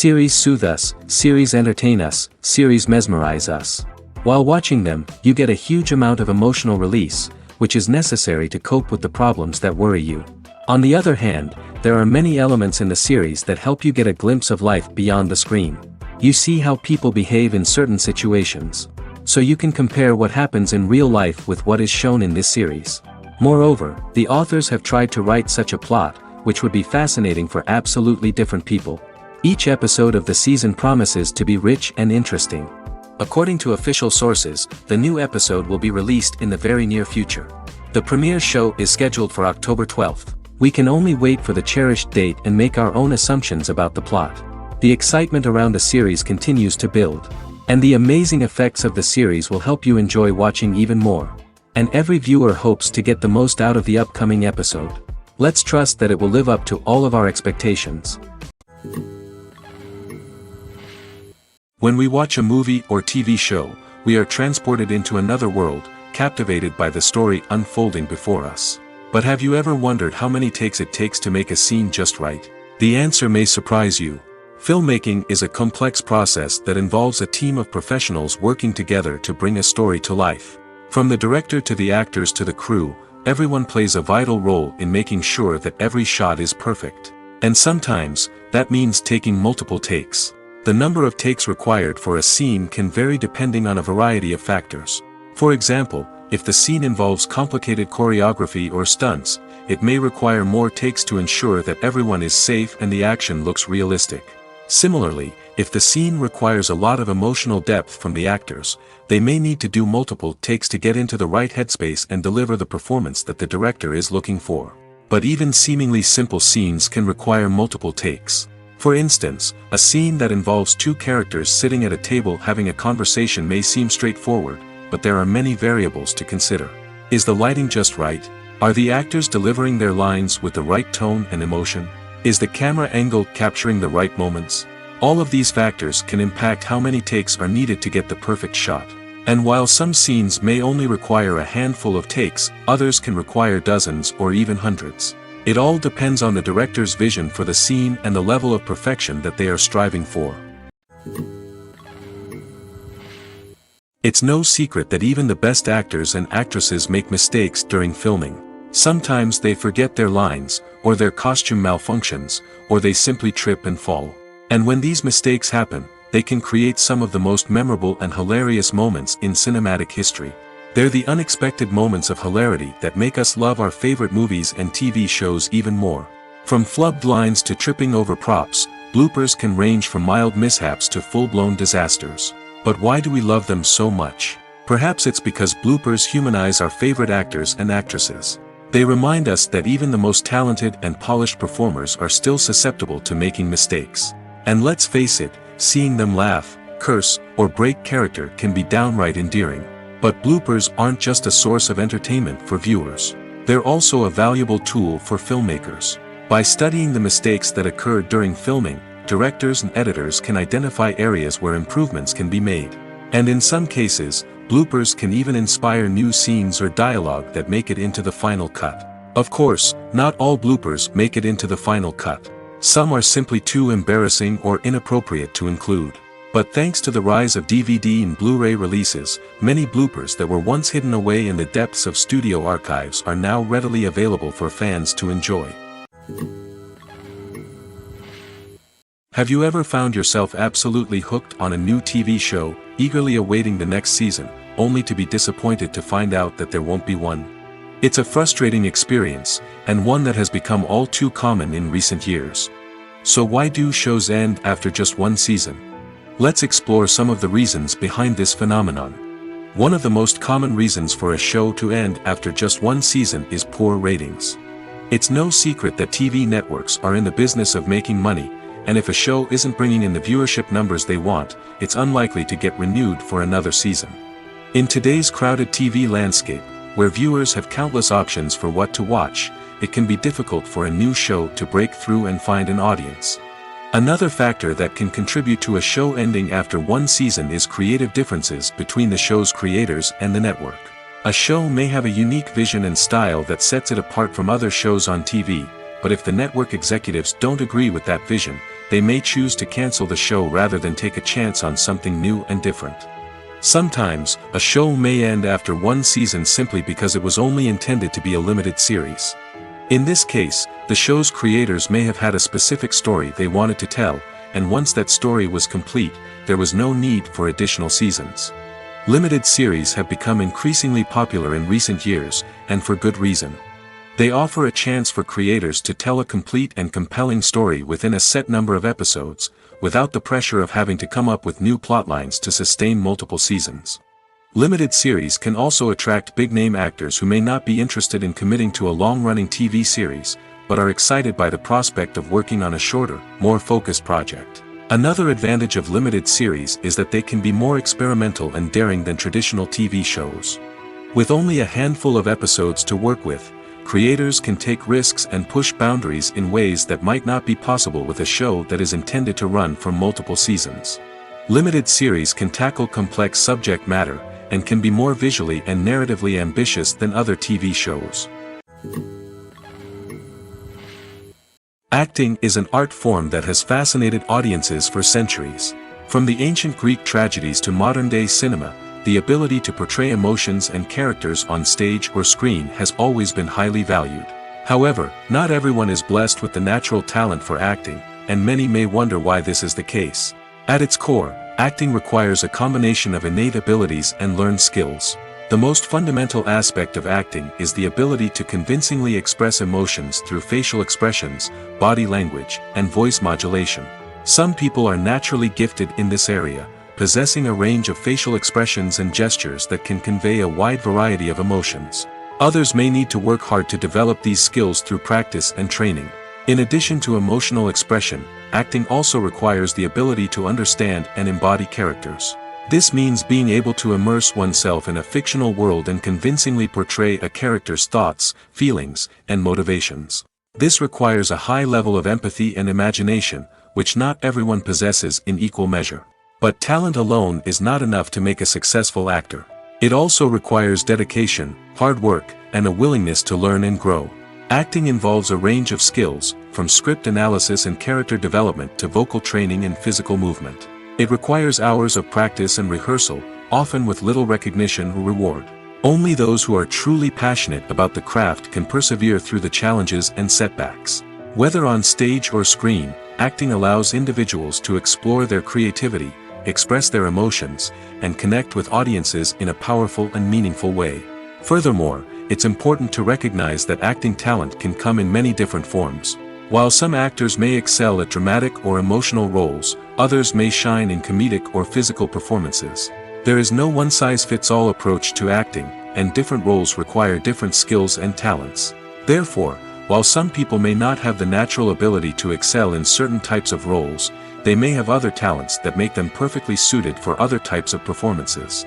Series soothe us, series entertain us, series mesmerize us. While watching them, you get a huge amount of emotional release, which is necessary to cope with the problems that worry you. On the other hand, there are many elements in the series that help you get a glimpse of life beyond the screen. You see how people behave in certain situations. So you can compare what happens in real life with what is shown in this series. Moreover, the authors have tried to write such a plot, which would be fascinating for absolutely different people. Each episode of the season promises to be rich and interesting. According to official sources, the new episode will be released in the very near future. The premiere show is scheduled for October 12th. We can only wait for the cherished date and make our own assumptions about the plot. The excitement around the series continues to build. And the amazing effects of the series will help you enjoy watching even more. And every viewer hopes to get the most out of the upcoming episode. Let's trust that it will live up to all of our expectations. When we watch a movie or TV show, we are transported into another world, captivated by the story unfolding before us. But have you ever wondered how many takes it takes to make a scene just right? The answer may surprise you. Filmmaking is a complex process that involves a team of professionals working together to bring a story to life. From the director to the actors to the crew, everyone plays a vital role in making sure that every shot is perfect. And sometimes, that means taking multiple takes. The number of takes required for a scene can vary depending on a variety of factors. For example, if the scene involves complicated choreography or stunts, it may require more takes to ensure that everyone is safe and the action looks realistic. Similarly, if the scene requires a lot of emotional depth from the actors, they may need to do multiple takes to get into the right headspace and deliver the performance that the director is looking for. But even seemingly simple scenes can require multiple takes. For instance, a scene that involves two characters sitting at a table having a conversation may seem straightforward, but there are many variables to consider. Is the lighting just right? Are the actors delivering their lines with the right tone and emotion? Is the camera angle capturing the right moments? All of these factors can impact how many takes are needed to get the perfect shot. And while some scenes may only require a handful of takes, others can require dozens or even hundreds. It all depends on the director's vision for the scene and the level of perfection that they are striving for. It's no secret that even the best actors and actresses make mistakes during filming. Sometimes they forget their lines, or their costume malfunctions, or they simply trip and fall. And when these mistakes happen, they can create some of the most memorable and hilarious moments in cinematic history. They're the unexpected moments of hilarity that make us love our favorite movies and TV shows even more. From flubbed lines to tripping over props, bloopers can range from mild mishaps to full-blown disasters. But why do we love them so much? Perhaps it's because bloopers humanize our favorite actors and actresses. They remind us that even the most talented and polished performers are still susceptible to making mistakes. And let's face it, seeing them laugh, curse, or break character can be downright endearing. But bloopers aren't just a source of entertainment for viewers. They're also a valuable tool for filmmakers. By studying the mistakes that occurred during filming, directors and editors can identify areas where improvements can be made. And in some cases, bloopers can even inspire new scenes or dialogue that make it into the final cut. Of course, not all bloopers make it into the final cut. Some are simply too embarrassing or inappropriate to include. But thanks to the rise of DVD and Blu-ray releases, many bloopers that were once hidden away in the depths of studio archives are now readily available for fans to enjoy. Have you ever found yourself absolutely hooked on a new TV show, eagerly awaiting the next season, only to be disappointed to find out that there won't be one? It's a frustrating experience, and one that has become all too common in recent years. So why do shows end after just one season? Let's explore some of the reasons behind this phenomenon. One of the most common reasons for a show to end after just one season is poor ratings. It's no secret that TV networks are in the business of making money, and if a show isn't bringing in the viewership numbers they want, it's unlikely to get renewed for another season. In today's crowded TV landscape, where viewers have countless options for what to watch, it can be difficult for a new show to break through and find an audience. Another factor that can contribute to a show ending after one season is creative differences between the show's creators and the network. A show may have a unique vision and style that sets it apart from other shows on TV, but if the network executives don't agree with that vision, they may choose to cancel the show rather than take a chance on something new and different. Sometimes, a show may end after one season simply because it was only intended to be a limited series. In this case, the show's creators may have had a specific story they wanted to tell, and once that story was complete, there was no need for additional seasons. Limited series have become increasingly popular in recent years, and for good reason. They offer a chance for creators to tell a complete and compelling story within a set number of episodes, without the pressure of having to come up with new plotlines to sustain multiple seasons. Limited series can also attract big-name actors who may not be interested in committing to a long-running TV series, but are excited by the prospect of working on a shorter, more focused project. Another advantage of limited series is that they can be more experimental and daring than traditional TV shows. With only a handful of episodes to work with, creators can take risks and push boundaries in ways that might not be possible with a show that is intended to run for multiple seasons. Limited series can tackle complex subject matter, and can be more visually and narratively ambitious than other TV shows. Acting is an art form that has fascinated audiences for centuries. From the ancient Greek tragedies to modern-day cinema, the ability to portray emotions and characters on stage or screen has always been highly valued. However, not everyone is blessed with the natural talent for acting, and many may wonder why this is the case. At its core, acting requires a combination of innate abilities and learned skills. The most fundamental aspect of acting is the ability to convincingly express emotions through facial expressions, body language, and voice modulation. Some people are naturally gifted in this area, possessing a range of facial expressions and gestures that can convey a wide variety of emotions. Others may need to work hard to develop these skills through practice and training. In addition to emotional expression, acting also requires the ability to understand and embody characters. This means being able to immerse oneself in a fictional world and convincingly portray a character's thoughts, feelings, and motivations. This requires a high level of empathy and imagination, which not everyone possesses in equal measure. But talent alone is not enough to make a successful actor. It also requires dedication, hard work, and a willingness to learn and grow. Acting involves a range of skills, from script analysis and character development to vocal training and physical movement. It requires hours of practice and rehearsal, often with little recognition or reward. Only those who are truly passionate about the craft can persevere through the challenges and setbacks. Whether on stage or screen, acting allows individuals to explore their creativity, express their emotions, and connect with audiences in a powerful and meaningful way. Furthermore, it's important to recognize that acting talent can come in many different forms. While some actors may excel at dramatic or emotional roles, others may shine in comedic or physical performances. There is no one-size-fits-all approach to acting, and different roles require different skills and talents. Therefore, while some people may not have the natural ability to excel in certain types of roles, they may have other talents that make them perfectly suited for other types of performances.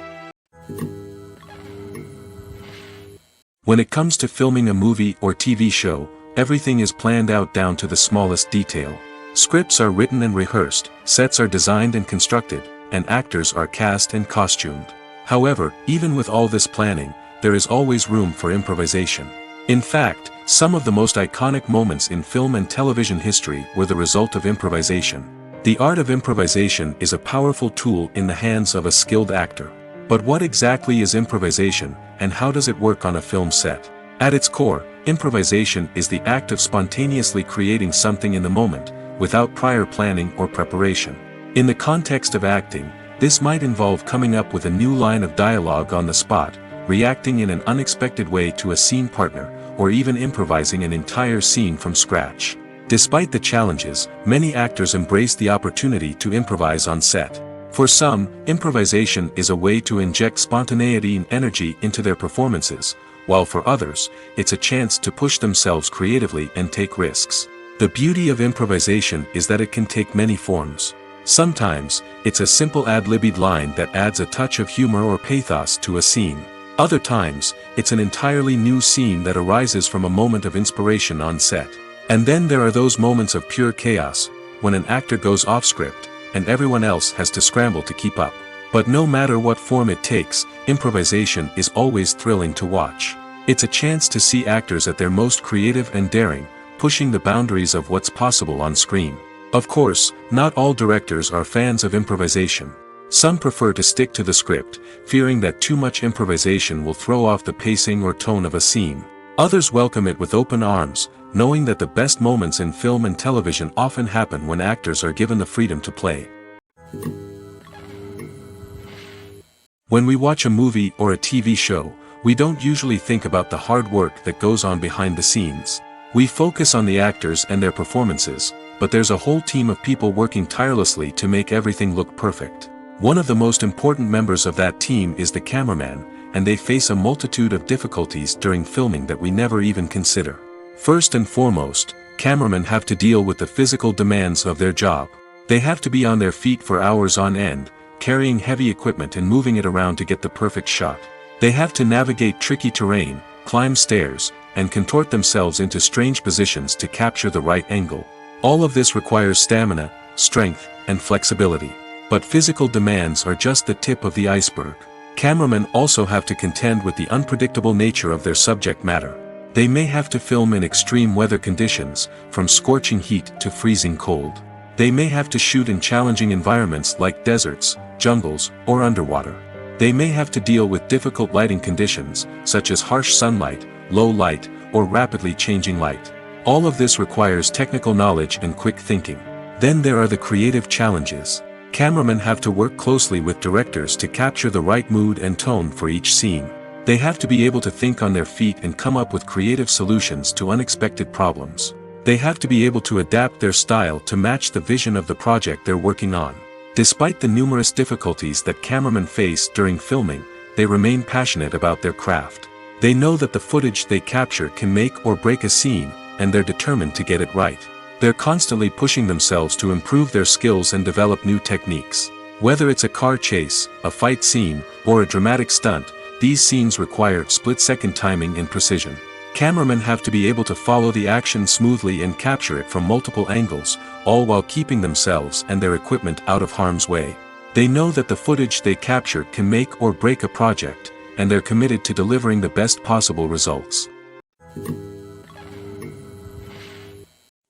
When it comes to filming a movie or TV show, everything is planned out down to the smallest detail. Scripts are written and rehearsed, sets are designed and constructed, and actors are cast and costumed. However, even with all this planning, there is always room for improvisation. In fact, some of the most iconic moments in film and television history were the result of improvisation. The art of improvisation is a powerful tool in the hands of a skilled actor. But what exactly is improvisation, and how does it work on a film set? At its core, improvisation is the act of spontaneously creating something in the moment, without prior planning or preparation. In the context of acting, this might involve coming up with a new line of dialogue on the spot, reacting in an unexpected way to a scene partner, or even improvising an entire scene from scratch. Despite the challenges, many actors embrace the opportunity to improvise on set. For some, improvisation is a way to inject spontaneity and energy into their performances, while for others, it's a chance to push themselves creatively and take risks. The beauty of improvisation is that it can take many forms. Sometimes, it's a simple ad-libbed line that adds a touch of humor or pathos to a scene. Other times, it's an entirely new scene that arises from a moment of inspiration on set. And then there are those moments of pure chaos, when an actor goes off script, and everyone else has to scramble to keep up. But no matter what form it takes, improvisation is always thrilling to watch. It's a chance to see actors at their most creative and daring, pushing the boundaries of what's possible on screen. Of course, not all directors are fans of improvisation. Some prefer to stick to the script, fearing that too much improvisation will throw off the pacing or tone of a scene. Others welcome it with open arms, knowing that the best moments in film and television often happen when actors are given the freedom to play. When we watch a movie or a TV show, we don't usually think about the hard work that goes on behind the scenes. We focus on the actors and their performances, but there's a whole team of people working tirelessly to make everything look perfect. One of the most important members of that team is the cameraman, and they face a multitude of difficulties during filming that we never even consider. First and foremost, cameramen have to deal with the physical demands of their job. They have to be on their feet for hours on end, carrying heavy equipment and moving it around to get the perfect shot. They have to navigate tricky terrain, climb stairs, and contort themselves into strange positions to capture the right angle. All of this requires stamina, strength, and flexibility. But physical demands are just the tip of the iceberg. Cameramen also have to contend with the unpredictable nature of their subject matter. They may have to film in extreme weather conditions, from scorching heat to freezing cold. They may have to shoot in challenging environments like deserts, jungles, or underwater. They may have to deal with difficult lighting conditions, such as harsh sunlight, low light, or rapidly changing light. All of this requires technical knowledge and quick thinking. Then there are the creative challenges. Cameramen have to work closely with directors to capture the right mood and tone for each scene. They have to be able to think on their feet and come up with creative solutions to unexpected problems. They have to be able to adapt their style to match the vision of the project they're working on. Despite the numerous difficulties that cameramen face during filming, they remain passionate about their craft. They know that the footage they capture can make or break a scene, and they're determined to get it right. They're constantly pushing themselves to improve their skills and develop new techniques. Whether it's a car chase, a fight scene, or a dramatic stunt, these scenes require split-second timing and precision. Cameramen have to be able to follow the action smoothly and capture it from multiple angles, all while keeping themselves and their equipment out of harm's way. They know that the footage they capture can make or break a project, and they're committed to delivering the best possible results.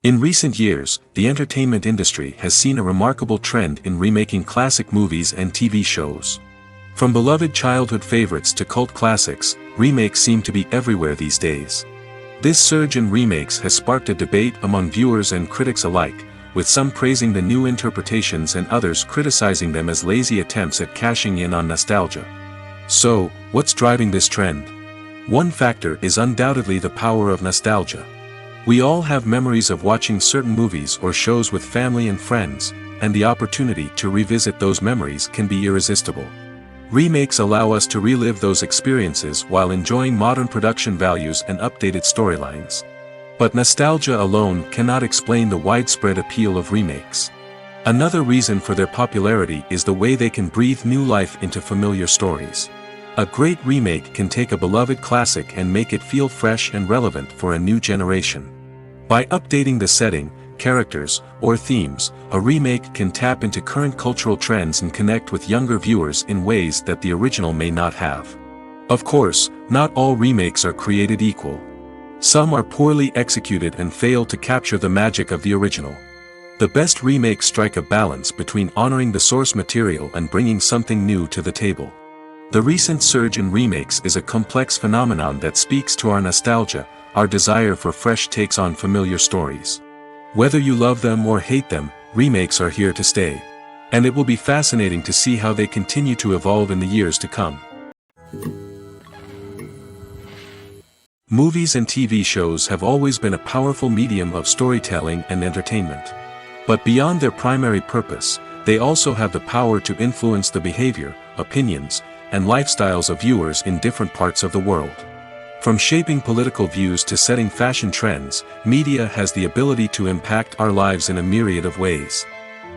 In recent years, the entertainment industry has seen a remarkable trend in remaking classic movies and TV shows. From beloved childhood favorites to cult classics, remakes seem to be everywhere these days. This surge in remakes has sparked a debate among viewers and critics alike, with some praising the new interpretations and others criticizing them as lazy attempts at cashing in on nostalgia. So, what's driving this trend? One factor is undoubtedly the power of nostalgia. We all have memories of watching certain movies or shows with family and friends, and the opportunity to revisit those memories can be irresistible. Remakes allow us to relive those experiences while enjoying modern production values and updated storylines. But nostalgia alone cannot explain the widespread appeal of remakes. Another reason for their popularity is the way they can breathe new life into familiar stories. A great remake can take a beloved classic and make it feel fresh and relevant for a new generation. By updating the setting, characters, or themes, a remake can tap into current cultural trends and connect with younger viewers in ways that the original may not have. Of course, not all remakes are created equal. Some are poorly executed and fail to capture the magic of the original. The best remakes strike a balance between honoring the source material and bringing something new to the table. The recent surge in remakes is a complex phenomenon that speaks to our nostalgia, our desire for fresh takes on familiar stories. Whether you love them or hate them, remakes are here to stay. And it will be fascinating to see how they continue to evolve in the years to come. Movies and TV shows have always been a powerful medium of storytelling and entertainment. But beyond their primary purpose, they also have the power to influence the behavior, opinions, and lifestyles of viewers in different parts of the world. From shaping political views to setting fashion trends, media has the ability to impact our lives in a myriad of ways.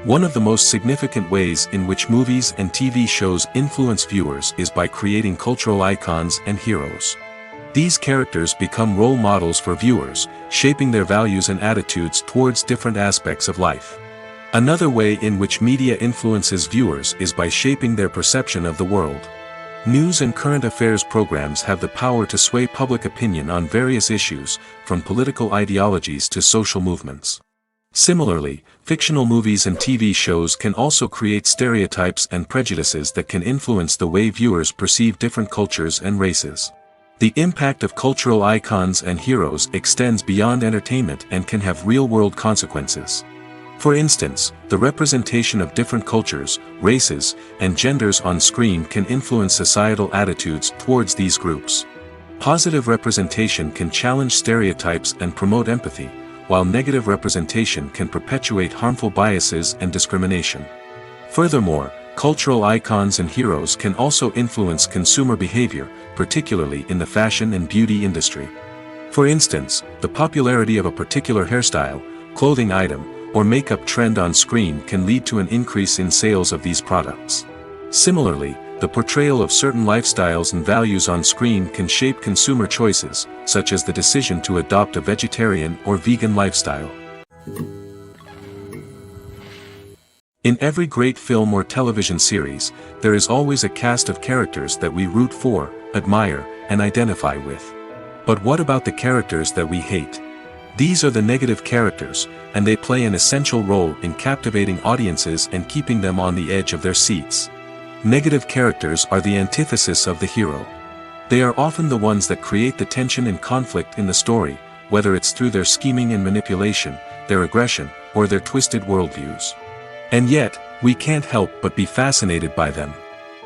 One of the most significant ways in which movies and TV shows influence viewers is by creating cultural icons and heroes. These characters become role models for viewers, shaping their values and attitudes towards different aspects of life. Another way in which media influences viewers is by shaping their perception of the world. News and current affairs programs have the power to sway public opinion on various issues, from political ideologies to social movements. Similarly, fictional movies and TV shows can also create stereotypes and prejudices that can influence the way viewers perceive different cultures and races. The impact of cultural icons and heroes extends beyond entertainment and can have real-world consequences. For instance, the representation of different cultures, races, and genders on screen can influence societal attitudes towards these groups. Positive representation can challenge stereotypes and promote empathy, while negative representation can perpetuate harmful biases and discrimination. Furthermore, cultural icons and heroes can also influence consumer behavior, particularly in the fashion and beauty industry. For instance, the popularity of a particular hairstyle, clothing item, or makeup trend on screen can lead to an increase in sales of these products. Similarly, the portrayal of certain lifestyles and values on screen can shape consumer choices, such as the decision to adopt a vegetarian or vegan lifestyle. In every great film or television series, there is always a cast of characters that we root for, admire, and identify with. But what about the characters that we hate? These are the negative characters, and they play an essential role in captivating audiences and keeping them on the edge of their seats. Negative characters are the antithesis of the hero. They are often the ones that create the tension and conflict in the story, whether it's through their scheming and manipulation, their aggression, or their twisted worldviews. And yet, we can't help but be fascinated by them.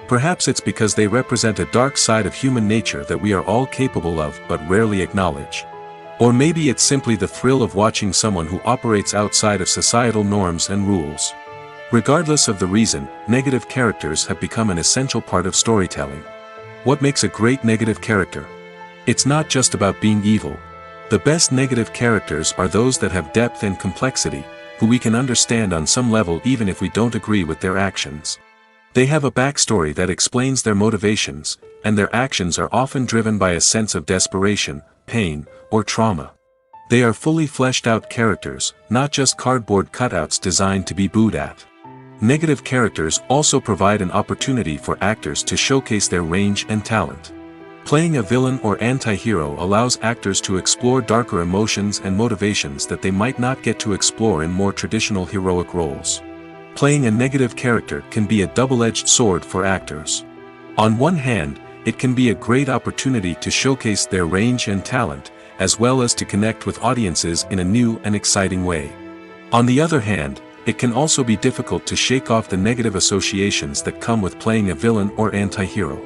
Perhaps it's because they represent a dark side of human nature that we are all capable of but rarely acknowledge. Or maybe it's simply the thrill of watching someone who operates outside of societal norms and rules. Regardless of the reason, negative characters have become an essential part of storytelling. What makes a great negative character? It's not just about being evil. The best negative characters are those that have depth and complexity, who we can understand on some level even if we don't agree with their actions. They have a backstory that explains their motivations, and their actions are often driven by a sense of desperation, pain, or trauma. They are fully fleshed out characters, not just cardboard cutouts designed to be booed at. Negative characters also provide an opportunity for actors to showcase their range and talent. Playing a villain or anti-hero allows actors to explore darker emotions and motivations that they might not get to explore in more traditional heroic roles. Playing a negative character can be a double-edged sword for actors. On one hand, it can be a great opportunity to showcase their range and talent, as well as to connect with audiences in a new and exciting way. On the other hand, it can also be difficult to shake off the negative associations that come with playing a villain or anti-hero.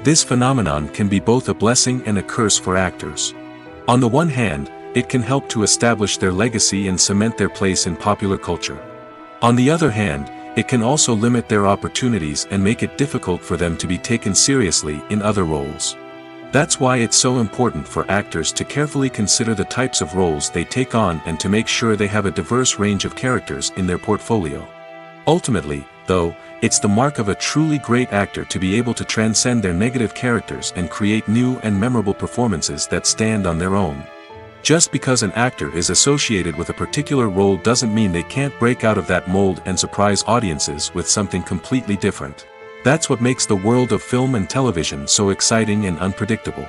This phenomenon can be both a blessing and a curse for actors. On the one hand, it can help to establish their legacy and cement their place in popular culture. On the other hand, it can also limit their opportunities and make it difficult for them to be taken seriously in other roles. That's why it's so important for actors to carefully consider the types of roles they take on and to make sure they have a diverse range of characters in their portfolio. Ultimately, though, it's the mark of a truly great actor to be able to transcend their negative characters and create new and memorable performances that stand on their own. Just because an actor is associated with a particular role doesn't mean they can't break out of that mold and surprise audiences with something completely different. That's what makes the world of film and television so exciting and unpredictable.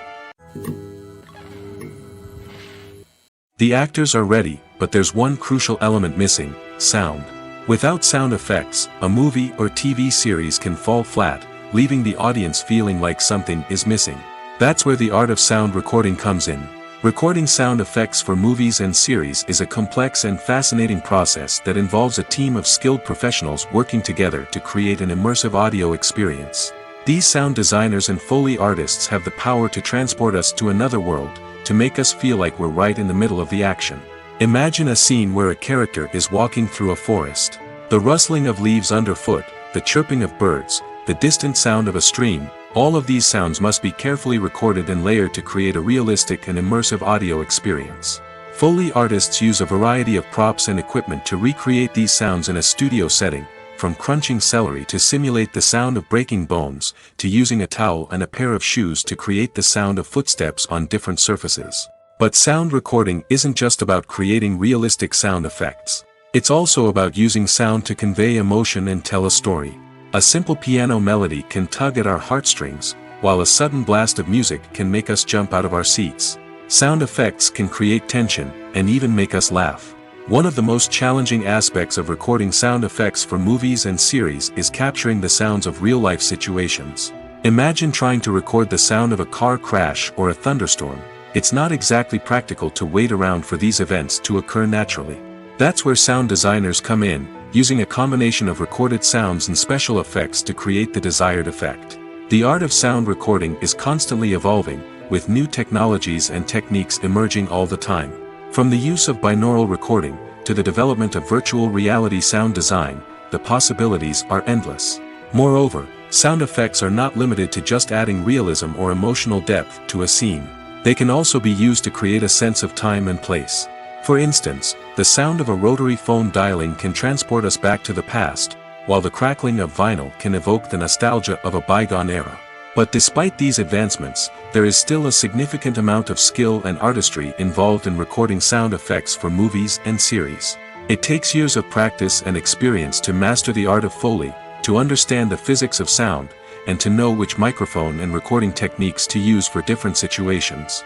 The actors are ready, but there's one crucial element missing: sound. Without sound effects, a movie or TV series can fall flat, leaving the audience feeling like something is missing. That's where the art of sound recording comes in. Recording sound effects for movies and series is a complex and fascinating process that involves a team of skilled professionals working together to create an immersive audio experience. These sound designers and Foley artists have the power to transport us to another world, to make us feel like we're right in the middle of the action. Imagine a scene where a character is walking through a forest. The rustling of leaves underfoot, the chirping of birds, the distant sound of a stream, all of these sounds must be carefully recorded and layered to create a realistic and immersive audio experience. Foley artists use a variety of props and equipment to recreate these sounds in a studio setting, from crunching celery to simulate the sound of breaking bones, to using a towel and a pair of shoes to create the sound of footsteps on different surfaces. But sound recording isn't just about creating realistic sound effects. It's also about using sound to convey emotion and tell a story. A simple piano melody can tug at our heartstrings, while a sudden blast of music can make us jump out of our seats. Sound effects can create tension, and even make us laugh. One of the most challenging aspects of recording sound effects for movies and series is capturing the sounds of real-life situations. Imagine trying to record the sound of a car crash or a thunderstorm. It's not exactly practical to wait around for these events to occur naturally. That's where sound designers come in, using a combination of recorded sounds and special effects to create the desired effect. The art of sound recording is constantly evolving, with new technologies and techniques emerging all the time. From the use of binaural recording, to the development of virtual reality sound design, the possibilities are endless. Moreover, sound effects are not limited to just adding realism or emotional depth to a scene. They can also be used to create a sense of time and place. For instance, the sound of a rotary phone dialing can transport us back to the past, while the crackling of vinyl can evoke the nostalgia of a bygone era. But despite these advancements, there is still a significant amount of skill and artistry involved in recording sound effects for movies and series. It takes years of practice and experience to master the art of Foley, to understand the physics of sound, and to know which microphone and recording techniques to use for different situations.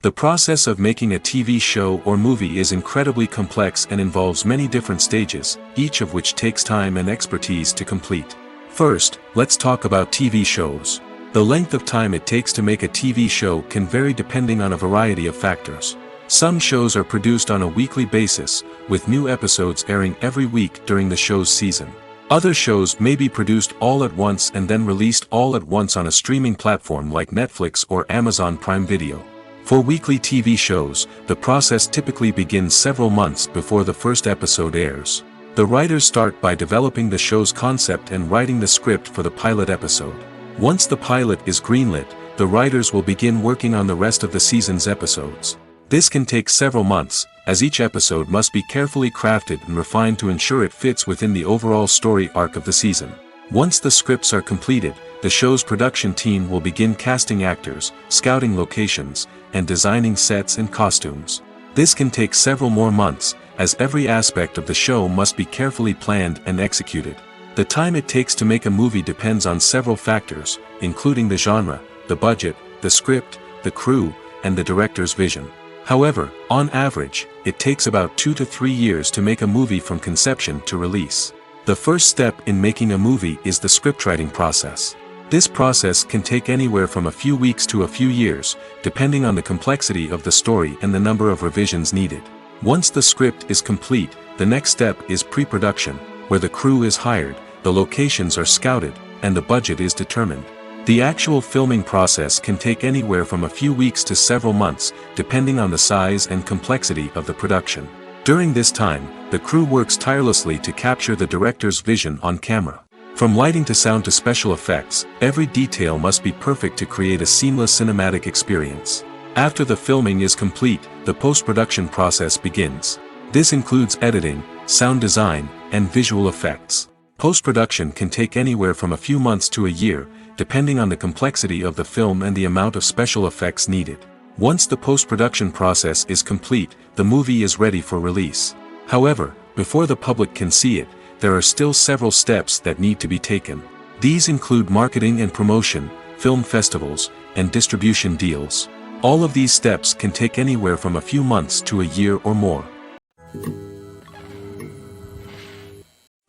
The process of making a TV show or movie is incredibly complex and involves many different stages, each of which takes time and expertise to complete. First, let's talk about TV shows. The length of time it takes to make a TV show can vary depending on a variety of factors. Some shows are produced on a weekly basis, with new episodes airing every week during the show's season. Other shows may be produced all at once and then released all at once on a streaming platform like Netflix or Amazon Prime Video. For weekly TV shows, the process typically begins several months before the first episode airs. The writers start by developing the show's concept and writing the script for the pilot episode. Once the pilot is greenlit, the writers will begin working on the rest of the season's episodes. This can take several months, as each episode must be carefully crafted and refined to ensure it fits within the overall story arc of the season. Once the scripts are completed, the show's production team will begin casting actors, scouting locations, and designing sets and costumes. This can take several more months, as every aspect of the show must be carefully planned and executed. The time it takes to make a movie depends on several factors, including the genre, the budget, the script, the crew, and the director's vision. However, on average, it takes about 2 to 3 years to make a movie from conception to release. The first step in making a movie is the scriptwriting process. This process can take anywhere from a few weeks to a few years, depending on the complexity of the story and the number of revisions needed. Once the script is complete, the next step is pre-production, where the crew is hired, the locations are scouted, and the budget is determined. The actual filming process can take anywhere from a few weeks to several months, depending on the size and complexity of the production. During this time, the crew works tirelessly to capture the director's vision on camera. From lighting to sound to special effects, every detail must be perfect to create a seamless cinematic experience. After the filming is complete, the post-production process begins. This includes editing, sound design, and visual effects. Post-production can take anywhere from a few months to a year, depending on the complexity of the film and the amount of special effects needed. Once the post-production process is complete, the movie is ready for release. However, before the public can see it, there are still several steps that need to be taken. These include marketing and promotion, film festivals, and distribution deals. All of these steps can take anywhere from a few months to a year or more.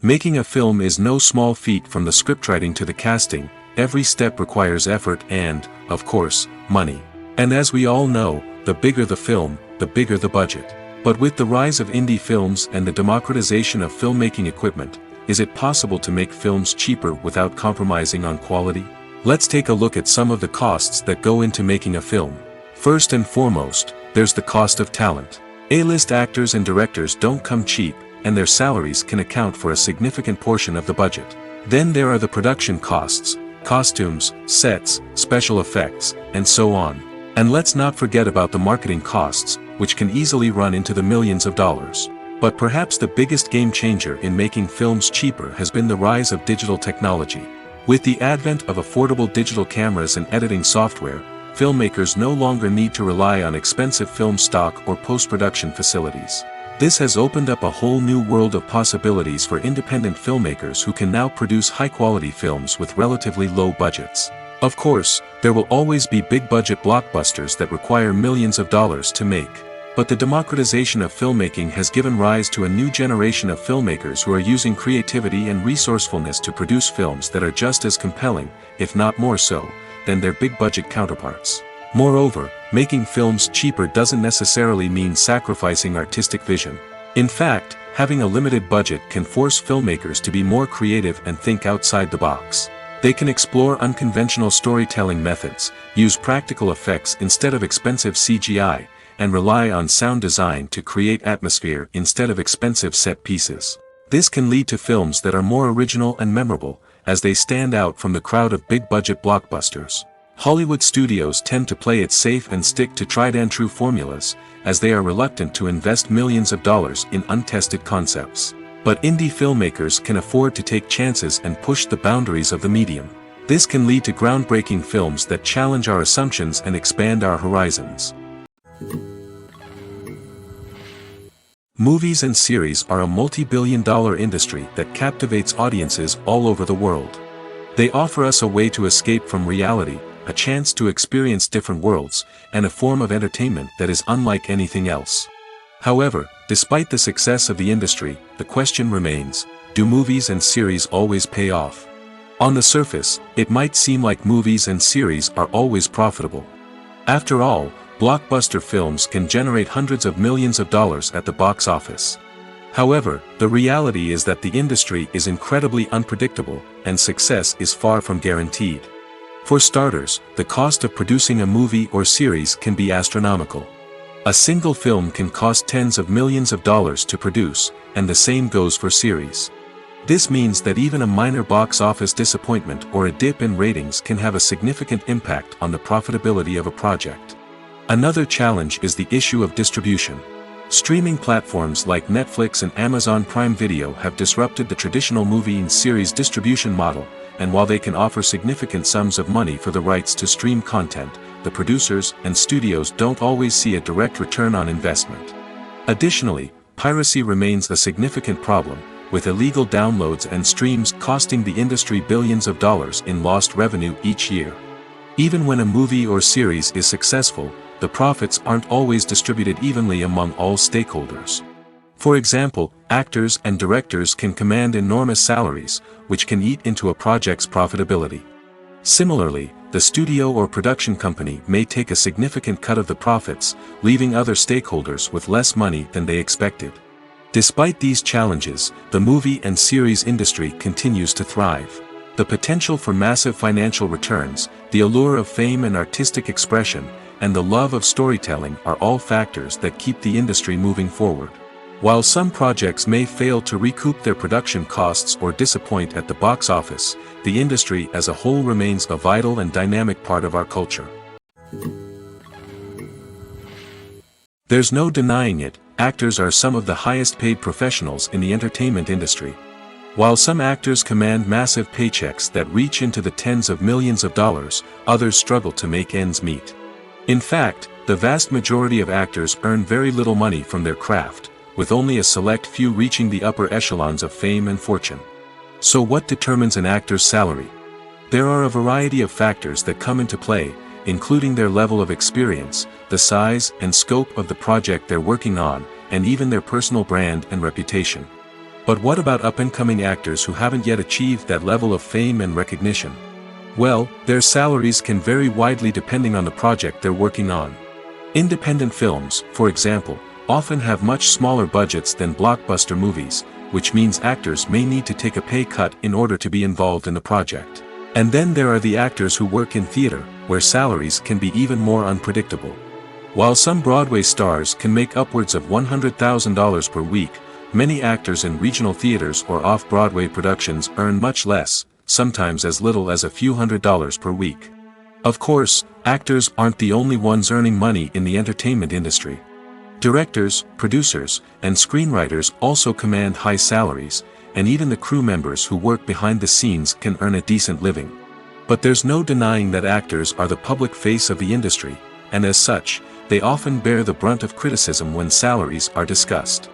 Making a film is no small feat. From the scriptwriting to the casting, every step requires effort and, of course, money. And as we all know, the bigger the film, the bigger the budget. But with the rise of indie films and the democratization of filmmaking equipment, is it possible to make films cheaper without compromising on quality? Let's take a look at some of the costs that go into making a film. First and foremost, there's the cost of talent. A-list actors and directors don't come cheap, and their salaries can account for a significant portion of the budget. Then there are the production costs, costumes, sets, special effects, and so on. And let's not forget about the marketing costs, which can easily run into the millions of dollars. But perhaps the biggest game changer in making films cheaper has been the rise of digital technology. With the advent of affordable digital cameras and editing software, filmmakers no longer need to rely on expensive film stock or post-production facilities. This has opened up a whole new world of possibilities for independent filmmakers who can now produce high-quality films with relatively low budgets. Of course, there will always be big-budget blockbusters that require millions of dollars to make. But the democratization of filmmaking has given rise to a new generation of filmmakers who are using creativity and resourcefulness to produce films that are just as compelling, if not more so, than their big-budget counterparts. Moreover, making films cheaper doesn't necessarily mean sacrificing artistic vision. In fact, having a limited budget can force filmmakers to be more creative and think outside the box. They can explore unconventional storytelling methods, use practical effects instead of expensive CGI, and rely on sound design to create atmosphere instead of expensive set pieces. This can lead to films that are more original and memorable, as they stand out from the crowd of big-budget blockbusters. Hollywood studios tend to play it safe and stick to tried-and-true formulas, as they are reluctant to invest millions of dollars in untested concepts. But indie filmmakers can afford to take chances and push the boundaries of the medium. This can lead to groundbreaking films that challenge our assumptions and expand our horizons. Movies and series are a multi-billion-dollar industry that captivates audiences all over the world. They offer us a way to escape from reality, a chance to experience different worlds, and a form of entertainment that is unlike anything else. However, despite the success of the industry, the question remains, do movies and series always pay off? On the surface, it might seem like movies and series are always profitable. After all, blockbuster films can generate hundreds of millions of dollars at the box office. However, the reality is that the industry is incredibly unpredictable, and success is far from guaranteed. For starters, the cost of producing a movie or series can be astronomical. A single film can cost tens of millions of dollars to produce, and the same goes for series. This means that even a minor box office disappointment or a dip in ratings can have a significant impact on the profitability of a project. Another challenge is the issue of distribution. Streaming platforms like Netflix and Amazon Prime Video have disrupted the traditional movie and series distribution model, and while they can offer significant sums of money for the rights to stream content, the producers and studios don't always see a direct return on investment. Additionally, piracy remains a significant problem, with illegal downloads and streams costing the industry billions of dollars in lost revenue each year. Even when a movie or series is successful, the profits aren't always distributed evenly among all stakeholders. For example, actors and directors can command enormous salaries, which can eat into a project's profitability. Similarly, the studio or production company may take a significant cut of the profits, leaving other stakeholders with less money than they expected. Despite these challenges, the movie and series industry continues to thrive. The potential for massive financial returns, the allure of fame and artistic expression, and the love of storytelling are all factors that keep the industry moving forward. While some projects may fail to recoup their production costs or disappoint at the box office, the industry as a whole remains a vital and dynamic part of our culture. There's no denying it, actors are some of the highest paid professionals in the entertainment industry. While some actors command massive paychecks that reach into the tens of millions of dollars, others struggle to make ends meet. In fact, the vast majority of actors earn very little money from their craft, with only a select few reaching the upper echelons of fame and fortune. So what determines an actor's salary? There are a variety of factors that come into play, including their level of experience, the size and scope of the project they're working on, and even their personal brand and reputation. But what about up-and-coming actors who haven't yet achieved that level of fame and recognition? Well, their salaries can vary widely depending on the project they're working on. Independent films, for example, often have much smaller budgets than blockbuster movies, which means actors may need to take a pay cut in order to be involved in the project. And then there are the actors who work in theater, where salaries can be even more unpredictable. While some Broadway stars can make upwards of $100,000 per week, many actors in regional theaters or off-Broadway productions earn much less, sometimes as little as a few $100s per week. Of course, actors aren't the only ones earning money in the entertainment industry. Directors, producers, and screenwriters also command high salaries, and even the crew members who work behind the scenes can earn a decent living. But there's no denying that actors are the public face of the industry, and as such, they often bear the brunt of criticism when salaries are discussed.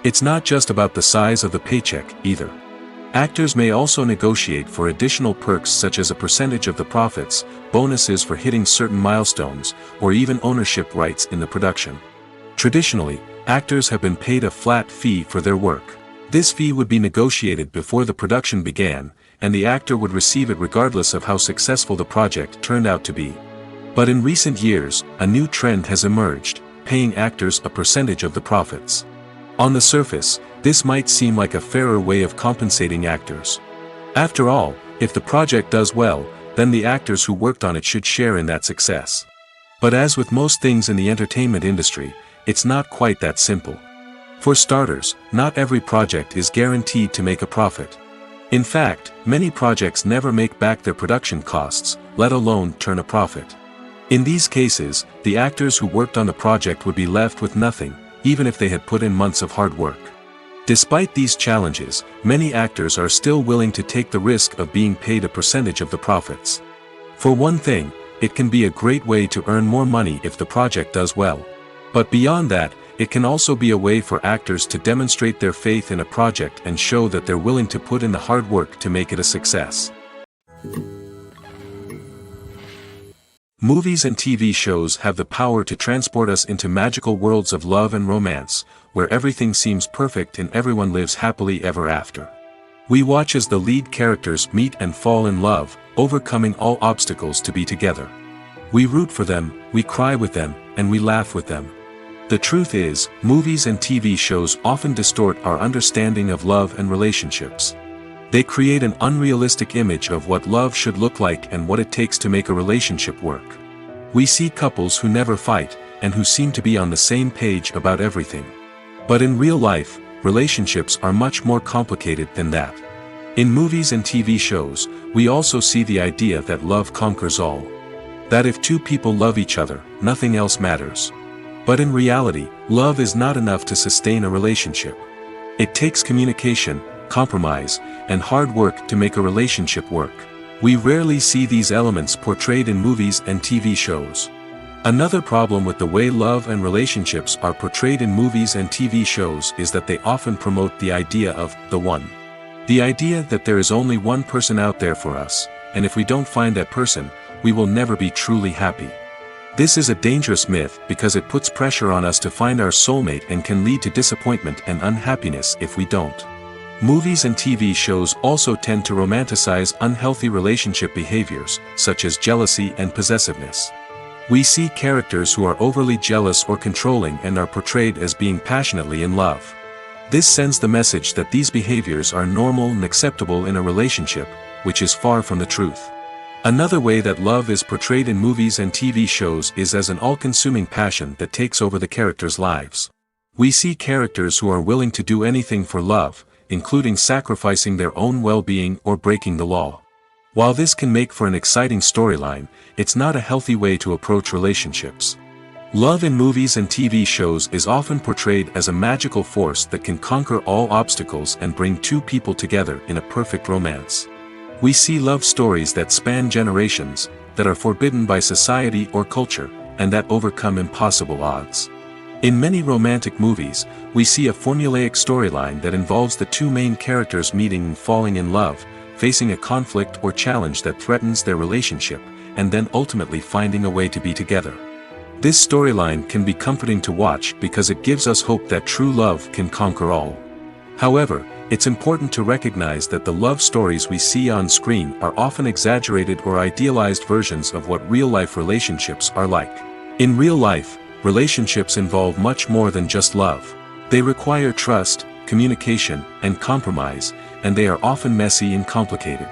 It's not just about the size of the paycheck, either. Actors may also negotiate for additional perks such as a percentage of the profits, bonuses for hitting certain milestones, or even ownership rights in the production. Traditionally, actors have been paid a flat fee for their work. This fee would be negotiated before the production began, and the actor would receive it regardless of how successful the project turned out to be. But in recent years, a new trend has emerged, paying actors a percentage of the profits. On the surface, this might seem like a fairer way of compensating actors. After all, if the project does well, then the actors who worked on it should share in that success. But as with most things in the entertainment industry, it's not quite that simple. For starters, not every project is guaranteed to make a profit. In fact, many projects never make back their production costs, let alone turn a profit. In these cases, the actors who worked on the project would be left with nothing, even if they had put in months of hard work. Despite these challenges, many actors are still willing to take the risk of being paid a percentage of the profits. For one thing, it can be a great way to earn more money if the project does well. But beyond that, it can also be a way for actors to demonstrate their faith in a project and show that they're willing to put in the hard work to make it a success. Movies and TV shows have the power to transport us into magical worlds of love and romance, where everything seems perfect and everyone lives happily ever after. We watch as the lead characters meet and fall in love, overcoming all obstacles to be together. We root for them, we cry with them, and we laugh with them. The truth is, movies and TV shows often distort our understanding of love and relationships. They create an unrealistic image of what love should look like and what it takes to make a relationship work. We see couples who never fight, and who seem to be on the same page about everything. But in real life, relationships are much more complicated than that. In movies and TV shows, we also see the idea that love conquers all. That if two people love each other, nothing else matters. But in reality, love is not enough to sustain a relationship. It takes communication, compromise, and hard work to make a relationship work. We rarely see these elements portrayed in movies and TV shows. Another problem with the way love and relationships are portrayed in movies and TV shows is that they often promote the idea of the one. The idea that there is only one person out there for us, and if we don't find that person, we will never be truly happy. This is a dangerous myth because it puts pressure on us to find our soulmate and can lead to disappointment and unhappiness if we don't. Movies and TV shows also tend to romanticize unhealthy relationship behaviors, such as jealousy and possessiveness. We see characters who are overly jealous or controlling and are portrayed as being passionately in love. This sends the message that these behaviors are normal and acceptable in a relationship, which is far from the truth. Another way that love is portrayed in movies and TV shows is as an all-consuming passion that takes over the characters' lives. We see characters who are willing to do anything for love, including sacrificing their own well-being or breaking the law. While this can make for an exciting storyline, it's not a healthy way to approach relationships. Love in movies and TV shows is often portrayed as a magical force that can conquer all obstacles and bring two people together in a perfect romance. We see love stories that span generations, that are forbidden by society or culture, and that overcome impossible odds. In many romantic movies, we see a formulaic storyline that involves the two main characters meeting and falling in love, facing a conflict or challenge that threatens their relationship, and then ultimately finding a way to be together. This storyline can be comforting to watch because it gives us hope that true love can conquer all. However, It's important to recognize that the love stories we see on screen are often exaggerated or idealized versions of what real-life relationships are like. In real life, relationships involve much more than just love. They require trust, communication, and compromise, and they are often messy and complicated.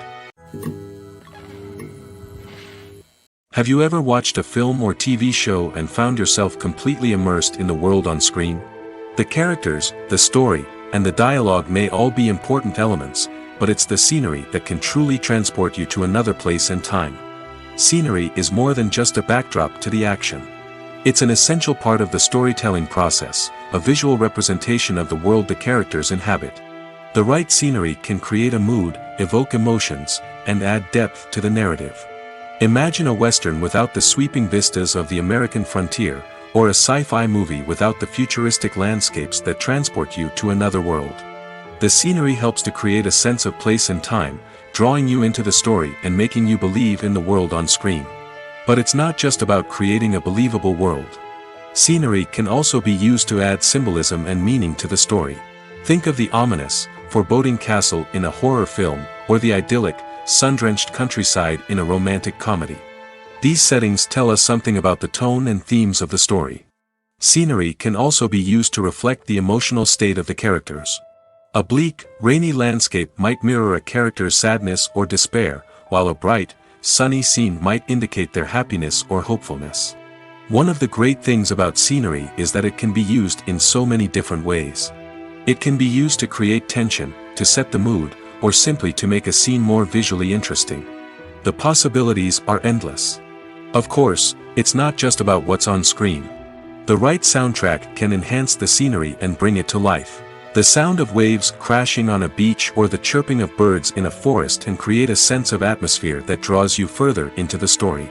Have you ever watched a film or TV show and found yourself completely immersed in the world on screen? The characters, the story, and the dialogue may all be important elements, but it's the scenery that can truly transport you to another place and time. Scenery is more than just a backdrop to the action. It's an essential part of the storytelling process, a visual representation of the world the characters inhabit. The right scenery can create a mood, evoke emotions, and add depth to the narrative. Imagine a Western without the sweeping vistas of the American frontier, or a sci-fi movie without the futuristic landscapes that transport you to another world. The scenery helps to create a sense of place and time, drawing you into the story and making you believe in the world on screen. But it's not just about creating a believable world. Scenery can also be used to add symbolism and meaning to the story. Think of the ominous, foreboding castle in a horror film, or the idyllic, sun-drenched countryside in a romantic comedy. These settings tell us something about the tone and themes of the story. Scenery can also be used to reflect the emotional state of the characters. A bleak, rainy landscape might mirror a character's sadness or despair, while a bright, sunny scene might indicate their happiness or hopefulness. One of the great things about scenery is that it can be used in so many different ways. It can be used to create tension, to set the mood, or simply to make a scene more visually interesting. The possibilities are endless. Of course, it's not just about what's on screen. The right soundtrack can enhance the scenery and bring it to life. The sound of waves crashing on a beach or the chirping of birds in a forest can create a sense of atmosphere that draws you further into the story.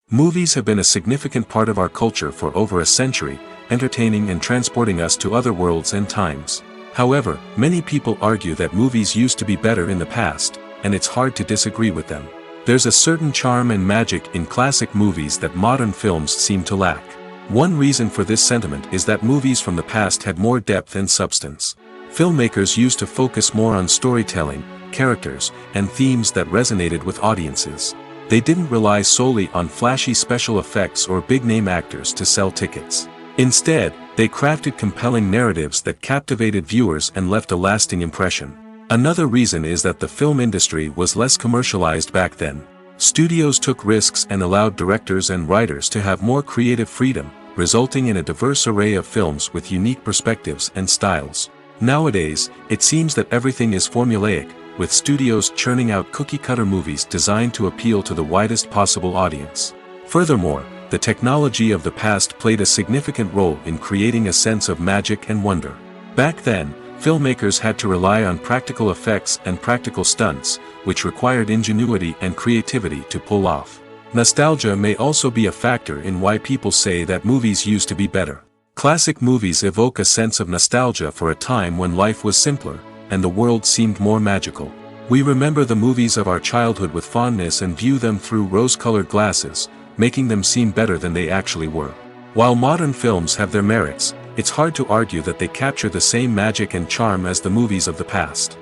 Movies have been a significant part of our culture for over a century, entertaining and transporting us to other worlds and times. However, many people argue that movies used to be better in the past, and it's hard to disagree with them. There's a certain charm and magic in classic movies that modern films seem to lack. One reason for this sentiment is that movies from the past had more depth and substance. Filmmakers used to focus more on storytelling, characters, and themes that resonated with audiences. They didn't rely solely on flashy special effects or big-name actors to sell tickets. Instead, they crafted compelling narratives that captivated viewers and left a lasting impression. Another reason is that the film industry was less commercialized back then. Studios took risks and allowed directors and writers to have more creative freedom, resulting in a diverse array of films with unique perspectives and styles. Nowadays, it seems that everything is formulaic, with studios churning out cookie-cutter movies designed to appeal to the widest possible audience. Furthermore, the technology of the past played a significant role in creating a sense of magic and wonder. Back then, filmmakers had to rely on practical effects and practical stunts, which required ingenuity and creativity to pull off. Nostalgia may also be a factor in why people say that movies used to be better. Classic movies evoke a sense of nostalgia for a time when life was simpler, and the world seemed more magical. We remember the movies of our childhood with fondness and view them through rose-colored glasses, making them seem better than they actually were. While modern films have their merits, it's hard to argue that they capture the same magic and charm as the movies of the past.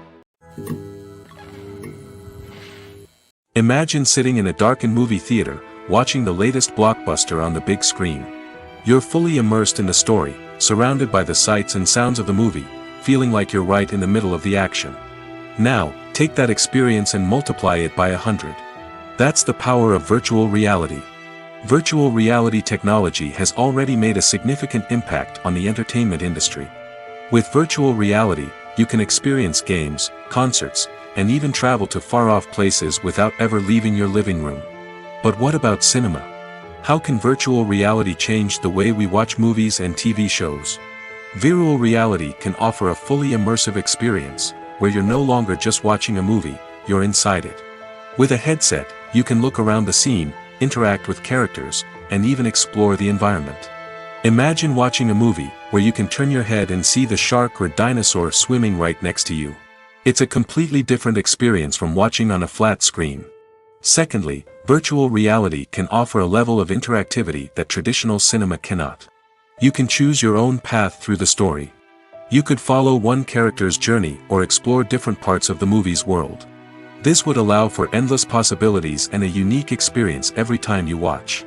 Imagine sitting in a darkened movie theater, watching the latest blockbuster on the big screen. You're fully immersed in the story, surrounded by the sights and sounds of the movie, feeling like you're right in the middle of the action. Now, take that experience and multiply it by 100. That's the power of virtual reality. Virtual reality technology has already made a significant impact on the entertainment industry. With virtual reality, you can experience games, concerts, and even travel to far-off places without ever leaving your living room. But what about cinema? How can virtual reality change the way we watch movies and TV shows? Virtual reality can offer a fully immersive experience, where you're no longer just watching a movie, you're inside it. With a headset, you can look around the scene, interact with characters, and even explore the environment. Imagine watching a movie where you can turn your head and see the shark or dinosaur swimming right next to you. It's a completely different experience from watching on a flat screen. Secondly, virtual reality can offer a level of interactivity that traditional cinema cannot. You can choose your own path through the story. You could follow one character's journey or explore different parts of the movie's world. This would allow for endless possibilities and a unique experience every time you watch.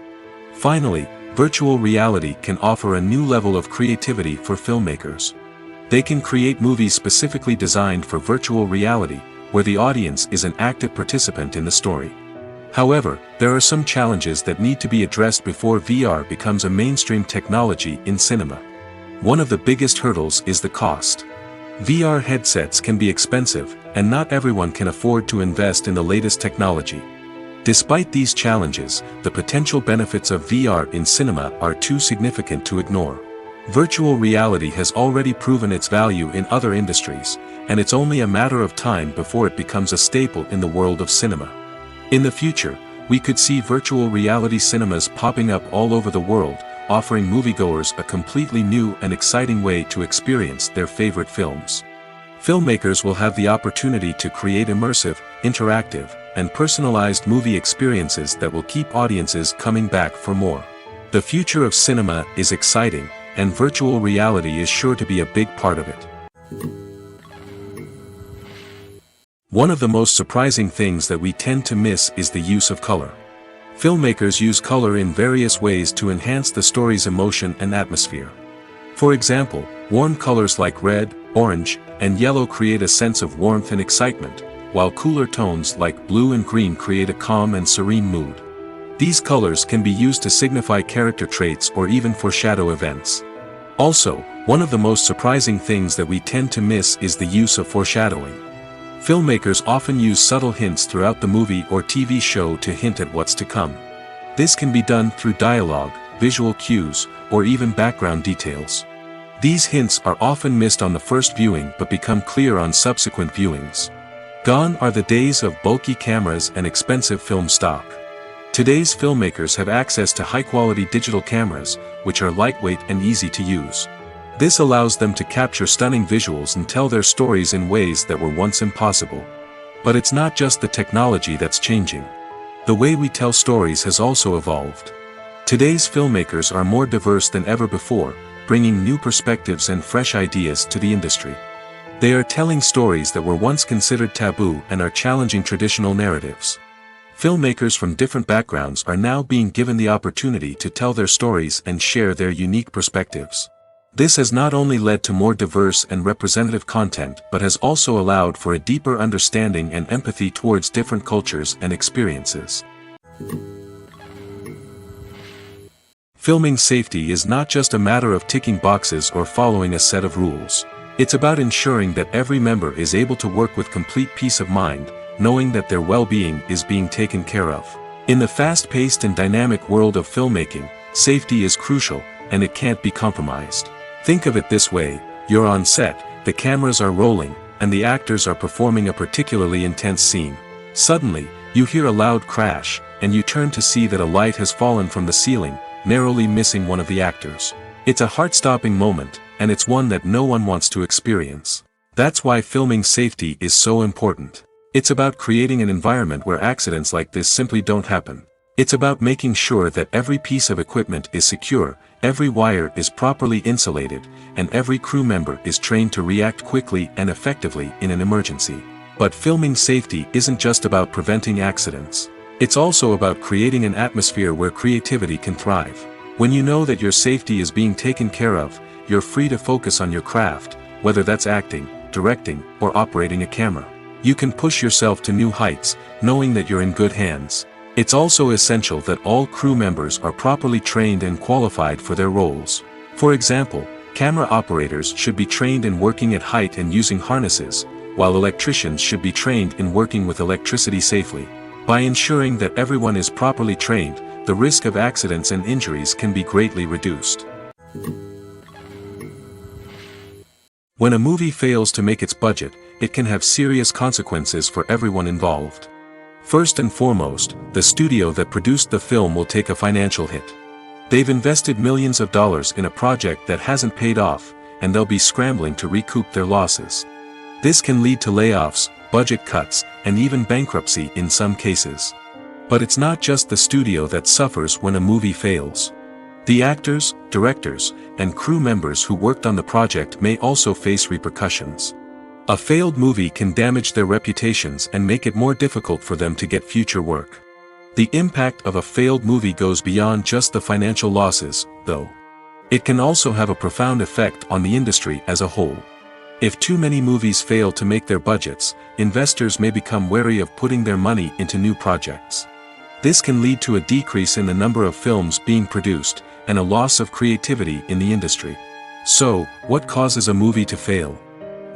Finally, virtual reality can offer a new level of creativity for filmmakers. They can create movies specifically designed for virtual reality, where the audience is an active participant in the story. However, there are some challenges that need to be addressed before VR becomes a mainstream technology in cinema. One of the biggest hurdles is the cost. VR headsets can be expensive, and not everyone can afford to invest in the latest technology. Despite these challenges, the potential benefits of VR in cinema are too significant to ignore. Virtual reality has already proven its value in other industries, and it's only a matter of time before it becomes a staple in the world of cinema. In the future, we could see virtual reality cinemas popping up all over the world, offering moviegoers a completely new and exciting way to experience their favorite films. Filmmakers will have the opportunity to create immersive, interactive, and personalized movie experiences that will keep audiences coming back for more. The future of cinema is exciting, and virtual reality is sure to be a big part of it. One of the most surprising things that we tend to miss is the use of color. Filmmakers use color in various ways to enhance the story's emotion and atmosphere. For example, warm colors like red, orange, and yellow create a sense of warmth and excitement, while cooler tones like blue and green create a calm and serene mood. These colors can be used to signify character traits or even foreshadow events. Also, one of the most surprising things that we tend to miss is the use of foreshadowing. Filmmakers often use subtle hints throughout the movie or TV show to hint at what's to come. This can be done through dialogue, visual cues, or even background details. These hints are often missed on the first viewing but become clear on subsequent viewings. Gone are the days of bulky cameras and expensive film stock. Today's filmmakers have access to high-quality digital cameras, which are lightweight and easy to use. This allows them to capture stunning visuals and tell their stories in ways that were once impossible. But it's not just the technology that's changing. The way we tell stories has also evolved. Today's filmmakers are more diverse than ever before, bringing new perspectives and fresh ideas to the industry. They are telling stories that were once considered taboo and are challenging traditional narratives. Filmmakers from different backgrounds are now being given the opportunity to tell their stories and share their unique perspectives. This has not only led to more diverse and representative content but has also allowed for a deeper understanding and empathy towards different cultures and experiences. Filming safety is not just a matter of ticking boxes or following a set of rules. It's about ensuring that every member is able to work with complete peace of mind, knowing that their well-being is being taken care of. In the fast-paced and dynamic world of filmmaking, safety is crucial, and it can't be compromised. Think of it this way: you're on set, the cameras are rolling, and the actors are performing a particularly intense scene. Suddenly, you hear a loud crash, and you turn to see that a light has fallen from the ceiling, narrowly missing one of the actors. It's a heart-stopping moment, and it's one that no one wants to experience. That's why filming safety is so important. It's about creating an environment where accidents like this simply don't happen. It's about making sure that every piece of equipment is secure, every wire is properly insulated, and every crew member is trained to react quickly and effectively in an emergency. But filming safety isn't just about preventing accidents. It's also about creating an atmosphere where creativity can thrive. When you know that your safety is being taken care of, you're free to focus on your craft, whether that's acting, directing, or operating a camera. You can push yourself to new heights, knowing that you're in good hands. It's also essential that all crew members are properly trained and qualified for their roles. For example, camera operators should be trained in working at height and using harnesses, while electricians should be trained in working with electricity safely. By ensuring that everyone is properly trained, the risk of accidents and injuries can be greatly reduced. When a movie fails to make its budget, it can have serious consequences for everyone involved. First and foremost, the studio that produced the film will take a financial hit. They've invested millions of dollars in a project that hasn't paid off, and they'll be scrambling to recoup their losses. This can lead to layoffs, budget cuts, and even bankruptcy in some cases. But it's not just the studio that suffers when a movie fails. The actors, directors, and crew members who worked on the project may also face repercussions. A failed movie can damage their reputations and make it more difficult for them to get future work. The impact of a failed movie goes beyond just the financial losses, though. It can also have a profound effect on the industry as a whole. If too many movies fail to make their budgets, investors may become wary of putting their money into new projects. This can lead to a decrease in the number of films being produced, and a loss of creativity in the industry. So, what causes a movie to fail?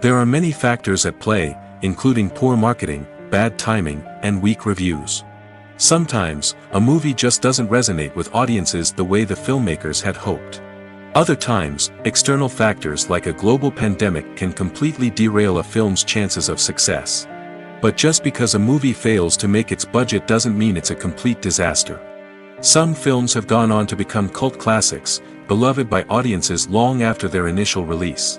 There are many factors at play, including poor marketing, bad timing, and weak reviews. Sometimes, a movie just doesn't resonate with audiences the way the filmmakers had hoped. Other times, external factors like a global pandemic can completely derail a film's chances of success. But just because a movie fails to make its budget doesn't mean it's a complete disaster. Some films have gone on to become cult classics, beloved by audiences long after their initial release.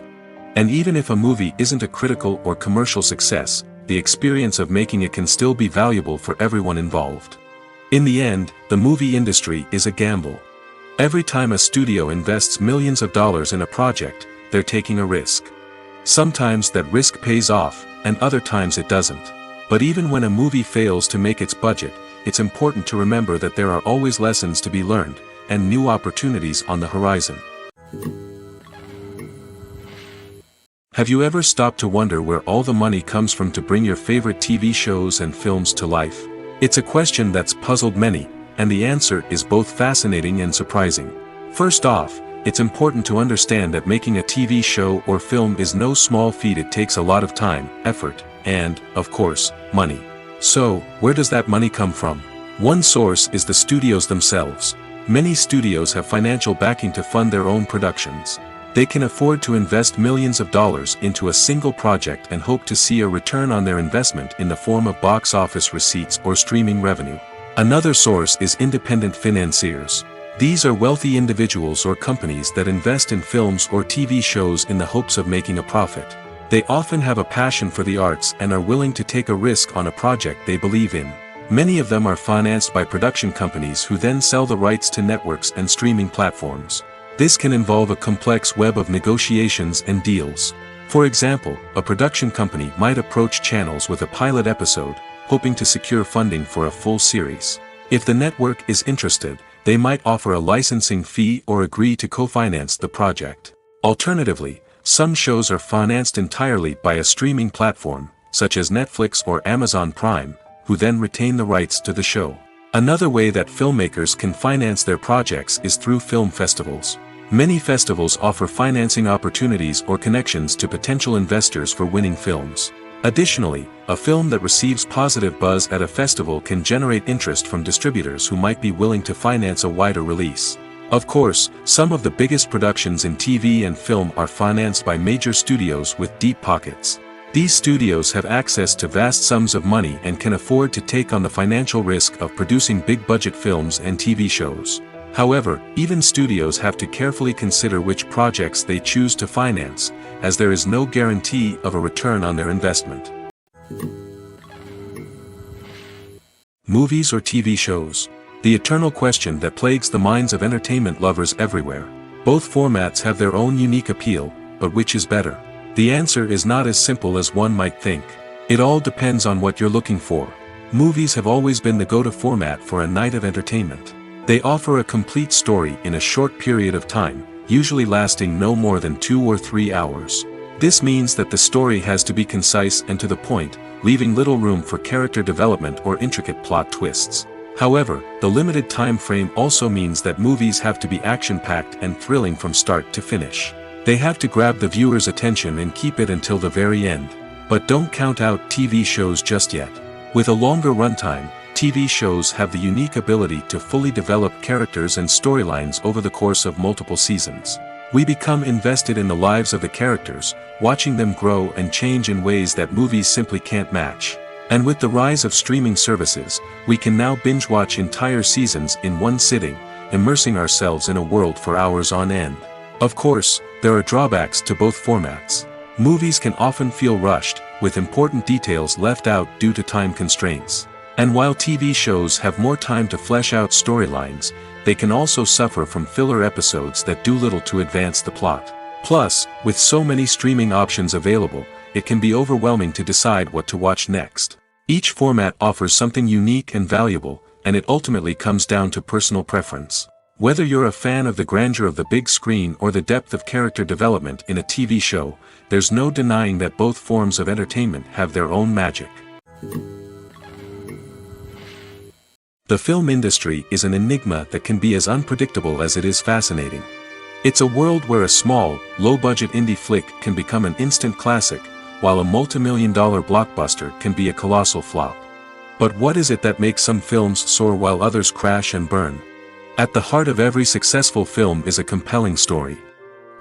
And even if a movie isn't a critical or commercial success, the experience of making it can still be valuable for everyone involved. In the end, the movie industry is a gamble. Every time a studio invests millions of dollars in a project, they're taking a risk. Sometimes that risk pays off, and other times it doesn't. But even when a movie fails to make its budget, it's important to remember that there are always lessons to be learned, and new opportunities on the horizon. Have you ever stopped to wonder where all the money comes from to bring your favorite TV shows and films to life? It's a question that's puzzled many, and the answer is both fascinating and surprising. First off, it's important to understand that making a TV show or film is no small feat. It takes a lot of time, effort, and, of course, money. So, where does that money come from? One source is the studios themselves. Many studios have financial backing to fund their own productions. They can afford to invest millions of dollars into a single project and hope to see a return on their investment in the form of box office receipts or streaming revenue. Another source is independent financiers. These are wealthy individuals or companies that invest in films or TV shows in the hopes of making a profit. They often have a passion for the arts and are willing to take a risk on a project they believe in. Many of them are financed by production companies who then sell the rights to networks and streaming platforms. This can involve a complex web of negotiations and deals. For example, a production company might approach channels with a pilot episode, hoping to secure funding for a full series. If the network is interested, they might offer a licensing fee or agree to co-finance the project. Alternatively, some shows are financed entirely by a streaming platform, such as Netflix or Amazon Prime, who then retain the rights to the show. Another way that filmmakers can finance their projects is through film festivals. Many festivals offer financing opportunities or connections to potential investors for winning films. Additionally, a film that receives positive buzz at a festival can generate interest from distributors who might be willing to finance a wider release. Of course, some of the biggest productions in TV and film are financed by major studios with deep pockets. These studios have access to vast sums of money and can afford to take on the financial risk of producing big-budget films and TV shows. However, even studios have to carefully consider which projects they choose to finance, as there is no guarantee of a return on their investment. Movies or TV shows? The eternal question that plagues the minds of entertainment lovers everywhere. Both formats have their own unique appeal, but which is better? The answer is not as simple as one might think. It all depends on what you're looking for. Movies have always been the go-to format for a night of entertainment. They offer a complete story in a short period of time, usually lasting no more than 2 or 3 hours. This means that the story has to be concise and to the point, leaving little room for character development or intricate plot twists. However, the limited time frame also means that movies have to be action-packed and thrilling from start to finish. They have to grab the viewer's attention and keep it until the very end. But don't count out TV shows just yet. With a longer runtime, TV shows have the unique ability to fully develop characters and storylines over the course of multiple seasons. We become invested in the lives of the characters, watching them grow and change in ways that movies simply can't match. And with the rise of streaming services, we can now binge-watch entire seasons in one sitting, immersing ourselves in a world for hours on end. Of course, there are drawbacks to both formats. Movies can often feel rushed, with important details left out due to time constraints. And while TV shows have more time to flesh out storylines, they can also suffer from filler episodes that do little to advance the plot. Plus, with so many streaming options available, it can be overwhelming to decide what to watch next. Each format offers something unique and valuable, and it ultimately comes down to personal preference. Whether you're a fan of the grandeur of the big screen or the depth of character development in a TV show, there's no denying that both forms of entertainment have their own magic. The film industry is an enigma that can be as unpredictable as it is fascinating. It's a world where a small, low-budget indie flick can become an instant classic, while a multi-million-dollar blockbuster can be a colossal flop. But what is it that makes some films soar while others crash and burn? At the heart of every successful film is a compelling story.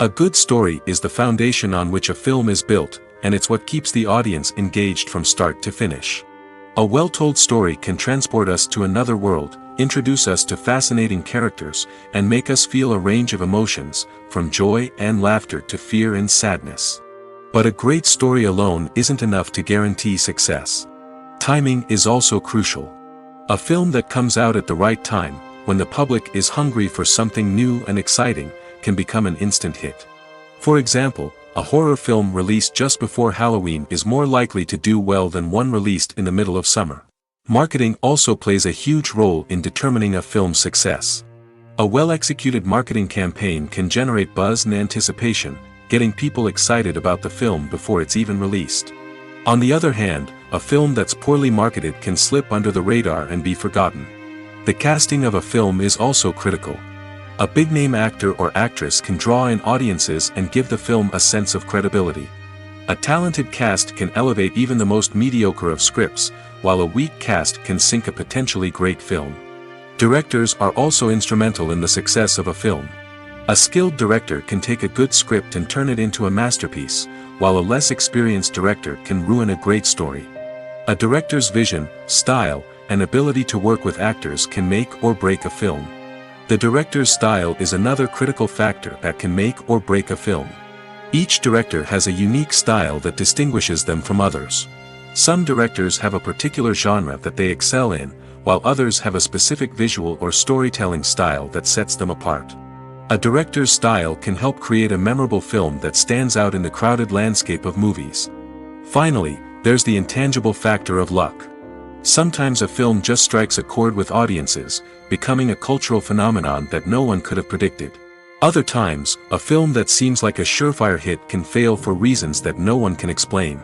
A good story is the foundation on which a film is built, and it's what keeps the audience engaged from start to finish. A well-told story can transport us to another world, introduce us to fascinating characters, and make us feel a range of emotions, from joy and laughter to fear and sadness. But a great story alone isn't enough to guarantee success. Timing is also crucial. A film that comes out at the right time, when the public is hungry for something new and exciting, can become an instant hit. For example, a horror film released just before Halloween is more likely to do well than one released in the middle of summer. Marketing also plays a huge role in determining a film's success. A well-executed marketing campaign can generate buzz and anticipation, getting people excited about the film before it's even released. On the other hand, a film that's poorly marketed can slip under the radar and be forgotten. The casting of a film is also critical. A big-name actor or actress can draw in audiences and give the film a sense of credibility. A talented cast can elevate even the most mediocre of scripts, while a weak cast can sink a potentially great film. Directors are also instrumental in the success of a film. A skilled director can take a good script and turn it into a masterpiece, while a less experienced director can ruin a great story. A director's vision, style, and ability to work with actors can make or break a film. The director's style is another critical factor that can make or break a film. Each director has a unique style that distinguishes them from others. Some directors have a particular genre that they excel in, while others have a specific visual or storytelling style that sets them apart. A director's style can help create a memorable film that stands out in the crowded landscape of movies. Finally, there's the intangible factor of luck. Sometimes a film just strikes a chord with audiences, becoming a cultural phenomenon that no one could have predicted. Other times, a film that seems like a surefire hit can fail for reasons that no one can explain.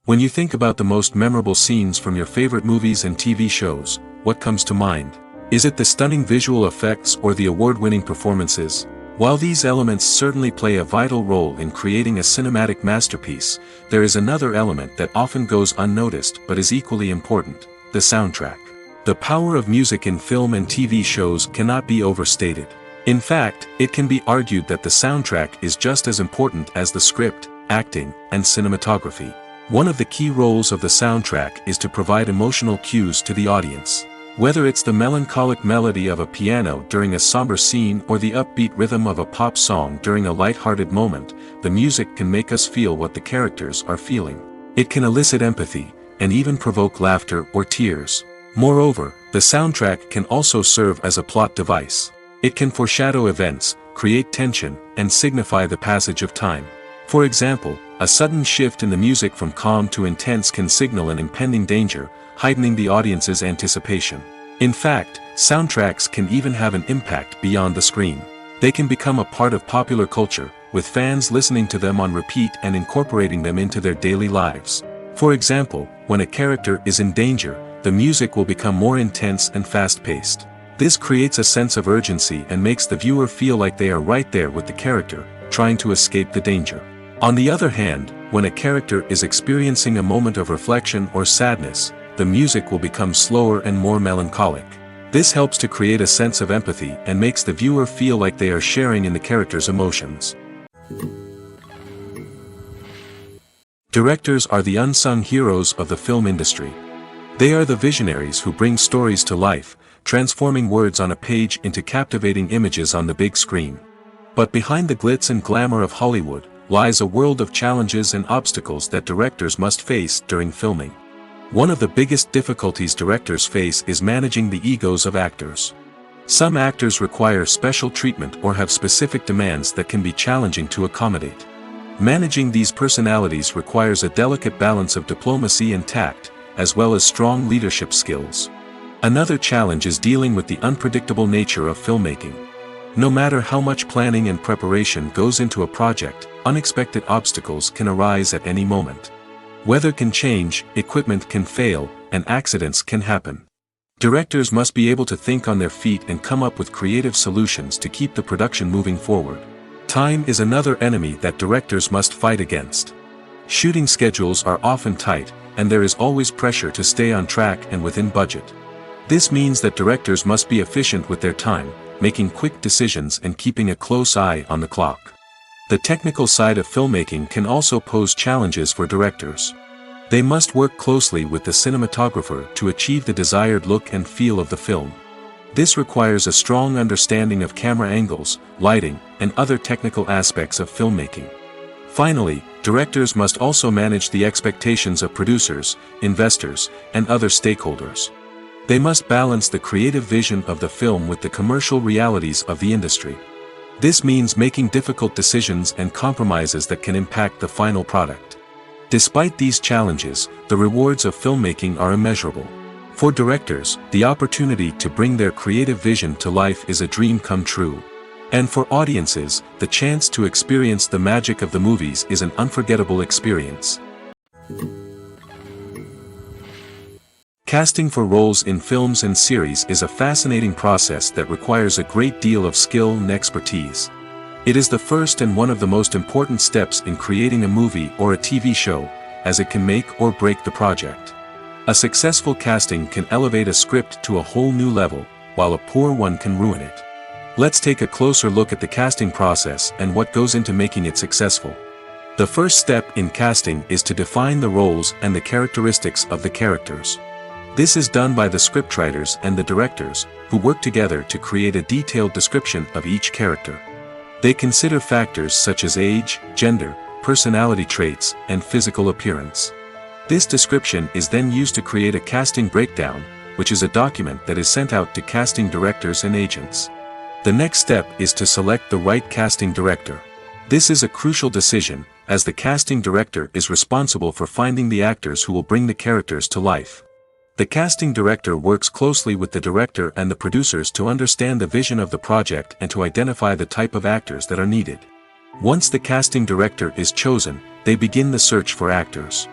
When you think about the most memorable scenes from your favorite movies and TV shows, what comes to mind? Is it the stunning visual effects or the award-winning performances? While these elements certainly play a vital role in creating a cinematic masterpiece, there is another element that often goes unnoticed but is equally important: the soundtrack. The power of music in film and TV shows cannot be overstated. In fact, it can be argued that the soundtrack is just as important as the script, acting, and cinematography. One of the key roles of the soundtrack is to provide emotional cues to the audience. Whether it's the melancholic melody of a piano during a somber scene or the upbeat rhythm of a pop song during a light-hearted moment, the music can make us feel what the characters are feeling. It can elicit empathy, and even provoke laughter or tears. Moreover, the soundtrack can also serve as a plot device. It can foreshadow events, create tension, and signify the passage of time. For example, a sudden shift in the music from calm to intense can signal an impending danger, heightening the audience's anticipation. In fact, soundtracks can even have an impact beyond the screen. They can become a part of popular culture, with fans listening to them on repeat and incorporating them into their daily lives. For example, when a character is in danger, the music will become more intense and fast-paced. This creates a sense of urgency and makes the viewer feel like they are right there with the character, trying to escape the danger. On the other hand, when a character is experiencing a moment of reflection or sadness, the music will become slower and more melancholic. This helps to create a sense of empathy and makes the viewer feel like they are sharing in the character's emotions. Directors are the unsung heroes of the film industry. They are the visionaries who bring stories to life, transforming words on a page into captivating images on the big screen. But behind the glitz and glamour of Hollywood, lies a world of challenges and obstacles that directors must face during filming. One of the biggest difficulties directors face is managing the egos of actors. Some actors require special treatment or have specific demands that can be challenging to accommodate. Managing these personalities requires a delicate balance of diplomacy and tact, as well as strong leadership skills. Another challenge is dealing with the unpredictable nature of filmmaking. No matter how much planning and preparation goes into a project, unexpected obstacles can arise at any moment. Weather can change, equipment can fail, and accidents can happen. Directors must be able to think on their feet and come up with creative solutions to keep the production moving forward. Time is another enemy that directors must fight against. Shooting schedules are often tight, and there is always pressure to stay on track and within budget. This means that directors must be efficient with their time, making quick decisions and keeping a close eye on the clock. The technical side of filmmaking can also pose challenges for directors. They must work closely with the cinematographer to achieve the desired look and feel of the film. This requires a strong understanding of camera angles, lighting, and other technical aspects of filmmaking. Finally, directors must also manage the expectations of producers, investors, and other stakeholders. They must balance the creative vision of the film with the commercial realities of the industry. This means making difficult decisions and compromises that can impact the final product. Despite these challenges, the rewards of filmmaking are immeasurable. For directors, the opportunity to bring their creative vision to life is a dream come true. And for audiences, the chance to experience the magic of the movies is an unforgettable experience. Casting for roles in films and series is a fascinating process that requires a great deal of skill and expertise. It is the first and one of the most important steps in creating a movie or a TV show, as it can make or break the project. A successful casting can elevate a script to a whole new level, while a poor one can ruin it. Let's take a closer look at the casting process and what goes into making it successful. The first step in casting is to define the roles and the characteristics of the characters. This is done by the scriptwriters and the directors, who work together to create a detailed description of each character. They consider factors such as age, gender, personality traits, and physical appearance. This description is then used to create a casting breakdown, which is a document that is sent out to casting directors and agents. The next step is to select the right casting director. This is a crucial decision, as the casting director is responsible for finding the actors who will bring the characters to life. The casting director works closely with the director and the producers to understand the vision of the project and to identify the type of actors that are needed. Once the casting director is chosen, they begin the search for actors.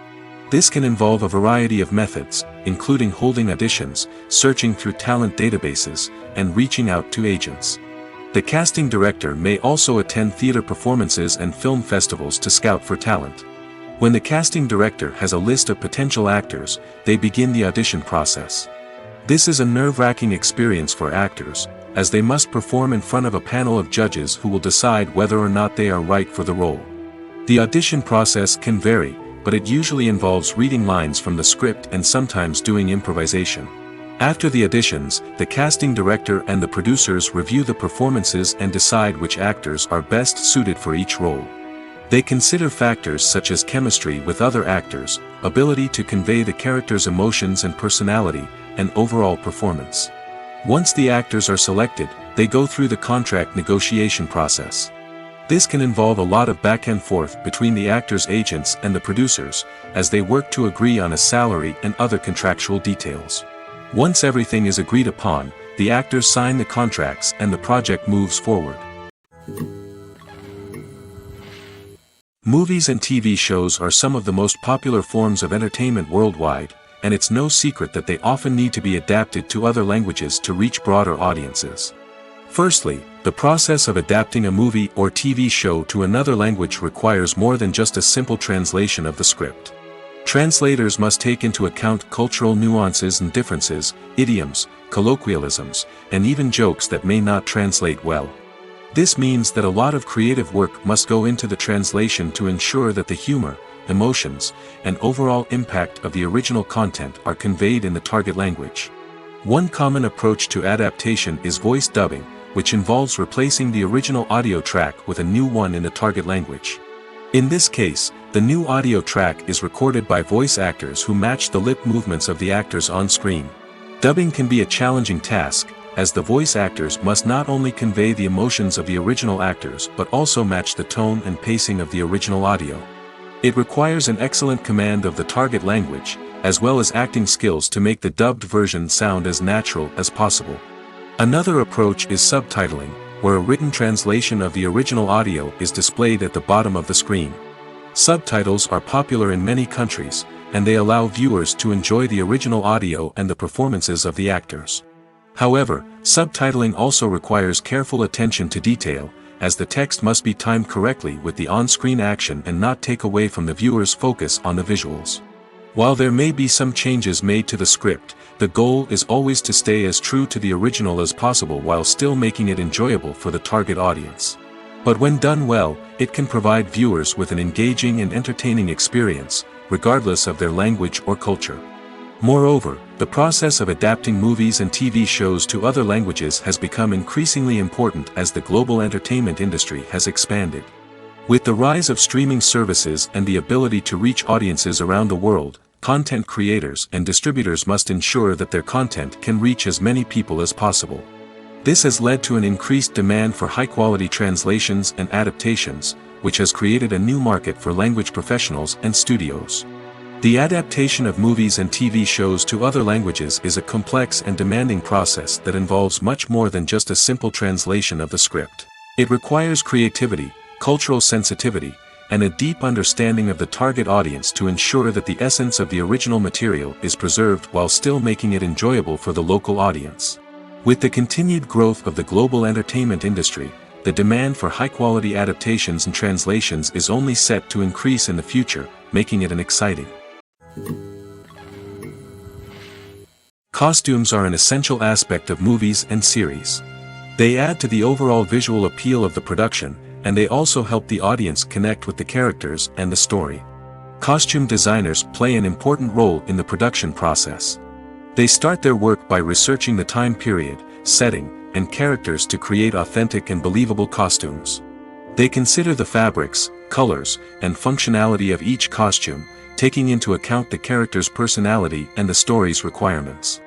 This can involve a variety of methods, including holding auditions, searching through talent databases, and reaching out to agents. The casting director may also attend theater performances and film festivals to scout for talent. When the casting director has a list of potential actors, they begin the audition process. This is a nerve-wracking experience for actors, as they must perform in front of a panel of judges who will decide whether or not they are right for the role. The audition process can vary, but it usually involves reading lines from the script and sometimes doing improvisation. After the auditions, the casting director and the producers review the performances and decide which actors are best suited for each role. They consider factors such as chemistry with other actors, ability to convey the character's emotions and personality, and overall performance. Once the actors are selected, they go through the contract negotiation process. This can involve a lot of back and forth between the actors' agents and the producers, as they work to agree on a salary and other contractual details. Once everything is agreed upon, the actors sign the contracts and the project moves forward. Movies and TV shows are some of the most popular forms of entertainment worldwide, and it's no secret that they often need to be adapted to other languages to reach broader audiences. Firstly, the process of adapting a movie or TV show to another language requires more than just a simple translation of the script. Translators must take into account cultural nuances and differences, idioms, colloquialisms, and even jokes that may not translate well. This means that a lot of creative work must go into the translation to ensure that the humor, emotions, and overall impact of the original content are conveyed in the target language. One common approach to adaptation is voice dubbing, which involves replacing the original audio track with a new one in the target language. In this case, the new audio track is recorded by voice actors who match the lip movements of the actors on screen. Dubbing can be a challenging task, as the voice actors must not only convey the emotions of the original actors but also match the tone and pacing of the original audio. It requires an excellent command of the target language, as well as acting skills to make the dubbed version sound as natural as possible. Another approach is subtitling, where a written translation of the original audio is displayed at the bottom of the screen. Subtitles are popular in many countries, and they allow viewers to enjoy the original audio and the performances of the actors. However, subtitling also requires careful attention to detail, as the text must be timed correctly with the on-screen action and not take away from the viewer's focus on the visuals. While there may be some changes made to the script, the goal is always to stay as true to the original as possible while still making it enjoyable for the target audience. But when done well, it can provide viewers with an engaging and entertaining experience, regardless of their language or culture. Moreover, the process of adapting movies and TV shows to other languages has become increasingly important as the global entertainment industry has expanded. With the rise of streaming services and the ability to reach audiences around the world, content creators and distributors must ensure that their content can reach as many people as possible. This has led to an increased demand for high-quality translations and adaptations, which has created a new market for language professionals and studios. The adaptation of movies and TV shows to other languages is a complex and demanding process that involves much more than just a simple translation of the script. It requires creativity, cultural sensitivity, and a deep understanding of the target audience to ensure that the essence of the original material is preserved while still making it enjoyable for the local audience. With the continued growth of the global entertainment industry, the demand for high-quality adaptations and translations is only set to increase in the future, making it an exciting. Costumes are an essential aspect of movies and series. They add to the overall visual appeal of the production, and they also help the audience connect with the characters and the story. Costume designers play an important role in the production process. They start their work by researching the time period, setting, and characters to create authentic and believable costumes. They consider the fabrics, colors, and functionality of each costume, taking into account the character's personality and the story's requirements.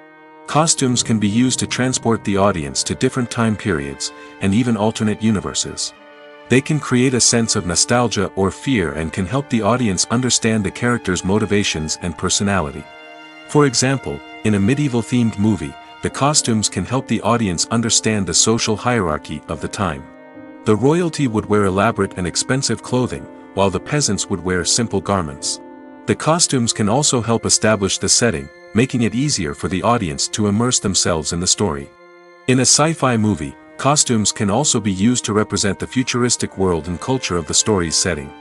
Costumes can be used to transport the audience to different time periods, and even alternate universes. They can create a sense of nostalgia or fear and can help the audience understand the character's motivations and personality. For example, in a medieval-themed movie, the costumes can help the audience understand the social hierarchy of the time. The royalty would wear elaborate and expensive clothing, while the peasants would wear simple garments. The costumes can also help establish the setting, making it easier for the audience to immerse themselves in the story. In a sci-fi movie, costumes can also be used to represent the futuristic world and culture of the story's setting.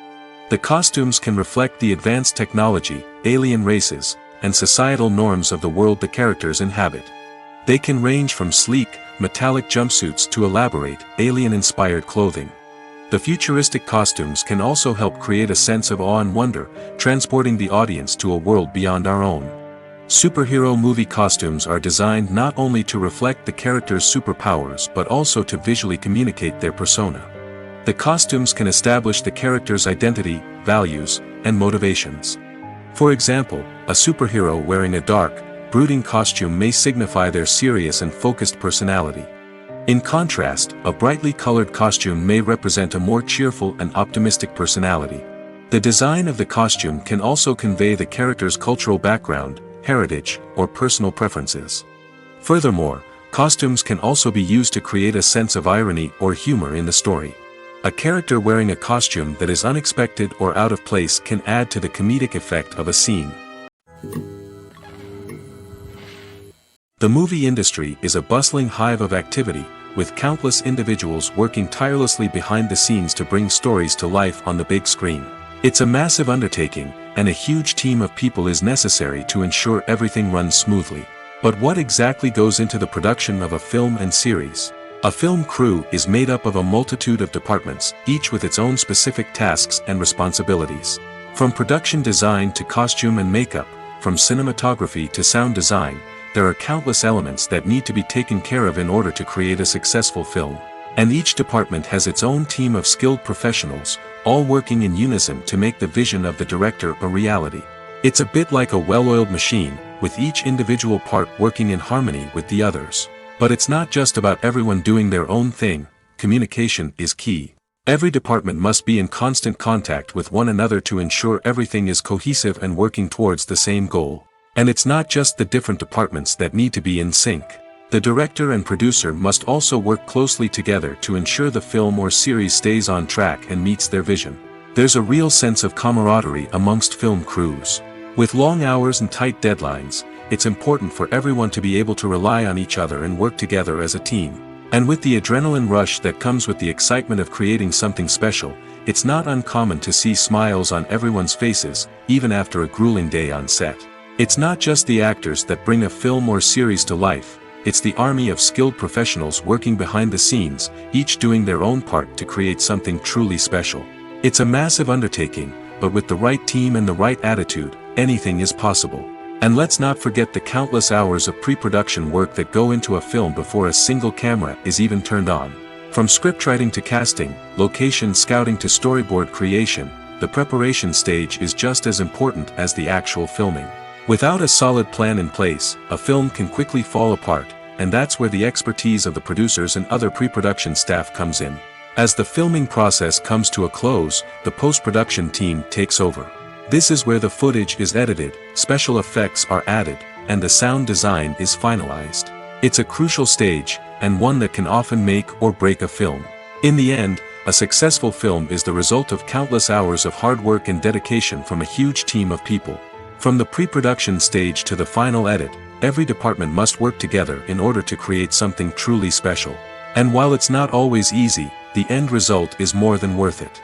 The costumes can reflect the advanced technology, alien races, and societal norms of the world the characters inhabit. They can range from sleek, metallic jumpsuits to elaborate, alien-inspired clothing. The futuristic costumes can also help create a sense of awe and wonder, transporting the audience to a world beyond our own. Superhero movie costumes are designed not only to reflect the character's superpowers but also to visually communicate their persona. The costumes can establish the character's identity, values, and motivations. For example, a superhero wearing a dark, brooding costume may signify their serious and focused personality. In contrast, a brightly colored costume may represent a more cheerful and optimistic personality. The design of the costume can also convey the character's cultural background, heritage, or personal preferences. Furthermore, costumes can also be used to create a sense of irony or humor in the story. A character wearing a costume that is unexpected or out of place can add to the comedic effect of a scene. The movie industry is a bustling hive of activity, with countless individuals working tirelessly behind the scenes to bring stories to life on the big screen. It's a massive undertaking, and a huge team of people is necessary to ensure everything runs smoothly. But what exactly goes into the production of a film and series? A film crew is made up of a multitude of departments, each with its own specific tasks and responsibilities. From production design to costume and makeup, from cinematography to sound design, there are countless elements that need to be taken care of in order to create a successful film. And each department has its own team of skilled professionals, all working in unison to make the vision of the director a reality. It's a bit like a well-oiled machine, with each individual part working in harmony with the others. But it's not just about everyone doing their own thing. Communication is key. Every department must be in constant contact with one another to ensure everything is cohesive and working towards the same goal. And it's not just the different departments that need to be in sync. The director and producer must also work closely together to ensure the film or series stays on track and meets their vision. There's a real sense of camaraderie amongst film crews. With long hours and tight deadlines, it's important for everyone to be able to rely on each other and work together as a team. And with the adrenaline rush that comes with the excitement of creating something special, it's not uncommon to see smiles on everyone's faces, even after a grueling day on set. It's not just the actors that bring a film or series to life, it's the army of skilled professionals working behind the scenes, each doing their own part to create something truly special. It's a massive undertaking, but with the right team and the right attitude, anything is possible. And let's not forget the countless hours of pre-production work that go into a film before a single camera is even turned on. From scriptwriting to casting, location scouting to storyboard creation, the preparation stage is just as important as the actual filming. Without a solid plan in place, a film can quickly fall apart, and that's where the expertise of the producers and other pre-production staff comes in. As the filming process comes to a close, the post-production team takes over. This is where the footage is edited, special effects are added, and the sound design is finalized. It's a crucial stage, and one that can often make or break a film. In the end, a successful film is the result of countless hours of hard work and dedication from a huge team of people. From the pre-production stage to the final edit, every department must work together in order to create something truly special. And while it's not always easy, the end result is more than worth it.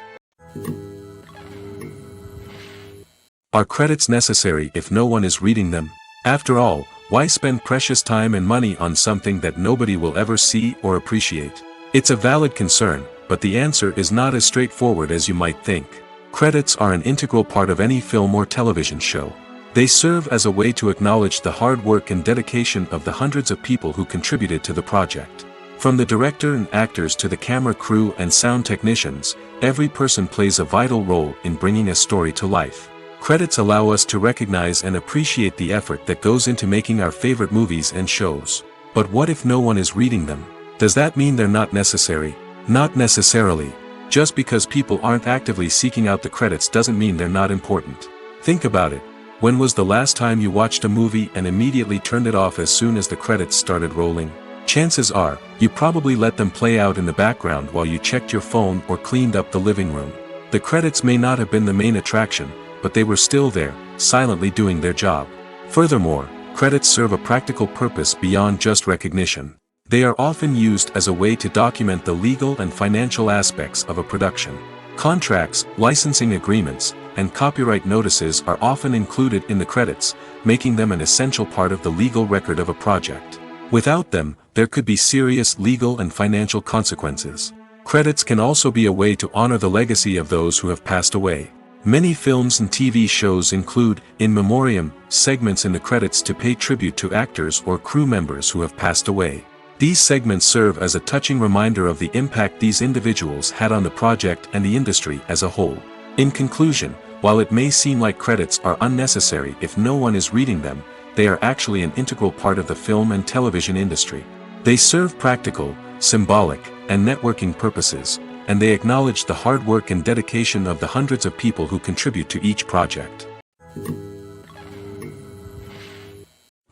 Are credits necessary if no one is reading them? After all, why spend precious time and money on something that nobody will ever see or appreciate? It's a valid concern, but the answer is not as straightforward as you might think. Credits are an integral part of any film or television show. They serve as a way to acknowledge the hard work and dedication of the hundreds of people who contributed to the project. From the director and actors to the camera crew and sound technicians, every person plays a vital role in bringing a story to life. Credits allow us to recognize and appreciate the effort that goes into making our favorite movies and shows. But what if no one is reading them? Does that mean they're not necessary? Not necessarily. Just because people aren't actively seeking out the credits doesn't mean they're not important. Think about it. When was the last time you watched a movie and immediately turned it off as soon as the credits started rolling? Chances are, you probably let them play out in the background while you checked your phone or cleaned up the living room. The credits may not have been the main attraction, but they were still there, silently doing their job. Furthermore, credits serve a practical purpose beyond just recognition. They are often used as a way to document the legal and financial aspects of a production. Contracts, licensing agreements, and copyright notices are often included in the credits, making them an essential part of the legal record of a project. Without them, there could be serious legal and financial consequences. Credits can also be a way to honor the legacy of those who have passed away. Many films and TV shows include, in memoriam, segments in the credits to pay tribute to actors or crew members who have passed away. These segments serve as a touching reminder of the impact these individuals had on the project and the industry as a whole. In conclusion, while it may seem like credits are unnecessary if no one is reading them, they are actually an integral part of the film and television industry. They serve practical, symbolic, and networking purposes, and they acknowledge the hard work and dedication of the hundreds of people who contribute to each project.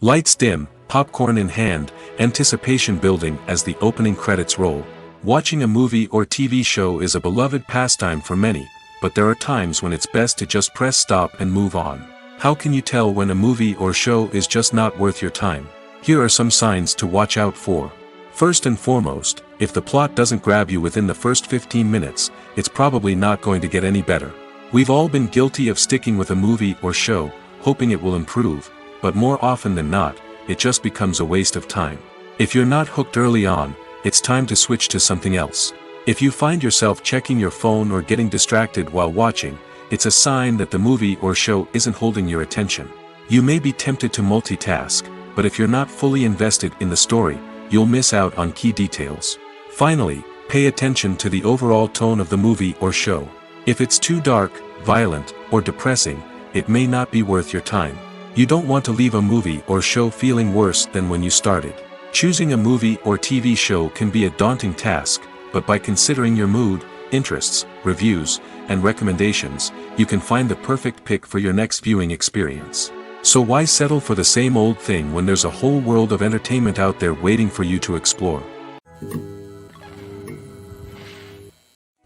Lights dim, popcorn in hand, anticipation building as the opening credits roll. Watching a movie or TV show is a beloved pastime for many, but there are times when it's best to just press stop and move on. How can you tell when a movie or show is just not worth your time? Here are some signs to watch out for. First and foremost, if the plot doesn't grab you within the first 15 minutes, it's probably not going to get any better. We've all been guilty of sticking with a movie or show, hoping it will improve, but more often than not, it just becomes a waste of time. If you're not hooked early on, it's time to switch to something else. If you find yourself checking your phone or getting distracted while watching, it's a sign that the movie or show isn't holding your attention. You may be tempted to multitask, but if you're not fully invested in the story, you'll miss out on key details. Finally, Pay attention to the overall tone of the movie or show. If it's too dark, violent, or depressing, it may not be worth your time. You don't want to leave a movie or show feeling worse than when you started. Choosing a movie or TV show can be a daunting task, but by considering your mood, interests, reviews, and recommendations, you can find the perfect pick for your next viewing experience. So why settle for the same old thing when there's a whole world of entertainment out there waiting for you to explore?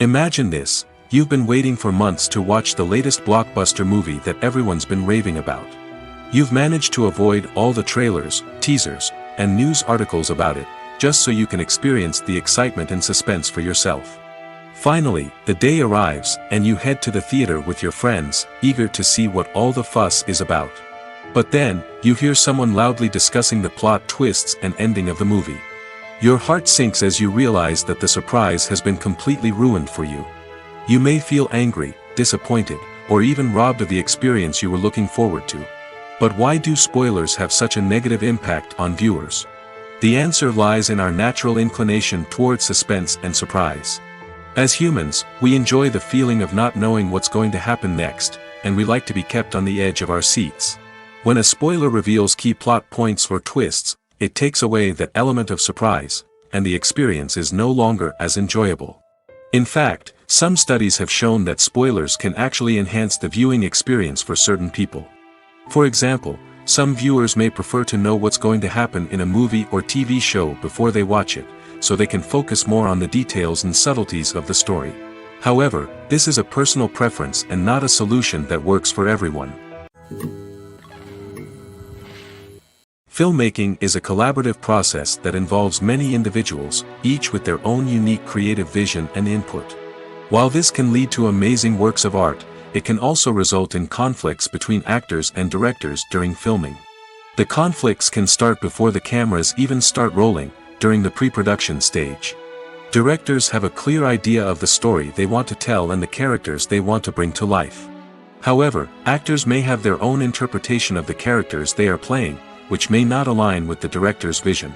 Imagine this: you've been waiting for months to watch the latest blockbuster movie that everyone's been raving about. You've managed to avoid all the trailers, teasers, and news articles about it, just so you can experience the excitement and suspense for yourself. Finally, the day arrives, and you head to the theater with your friends, eager to see what all the fuss is about. But then, you hear someone loudly discussing the plot twists and ending of the movie. Your heart sinks as you realize that the surprise has been completely ruined for you. You may feel angry, disappointed, or even robbed of the experience you were looking forward to. But why do spoilers have such a negative impact on viewers? The answer lies in our natural inclination toward suspense and surprise. As humans, we enjoy the feeling of not knowing what's going to happen next, and we like to be kept on the edge of our seats. When a spoiler reveals key plot points or twists, it takes away that element of surprise, and the experience is no longer as enjoyable. In fact, some studies have shown that spoilers can actually enhance the viewing experience for certain people. For example, some viewers may prefer to know what's going to happen in a movie or TV show before they watch it, so they can focus more on the details and subtleties of the story. However, this is a personal preference and not a solution that works for everyone. Filmmaking is a collaborative process that involves many individuals, each with their own unique creative vision and input. While this can lead to amazing works of art, it can also result in conflicts between actors and directors during filming. The conflicts can start before the cameras even start rolling, during the pre-production stage. Directors have a clear idea of the story they want to tell and the characters they want to bring to life. However, actors may have their own interpretation of the characters they are playing, which may not align with the director's vision.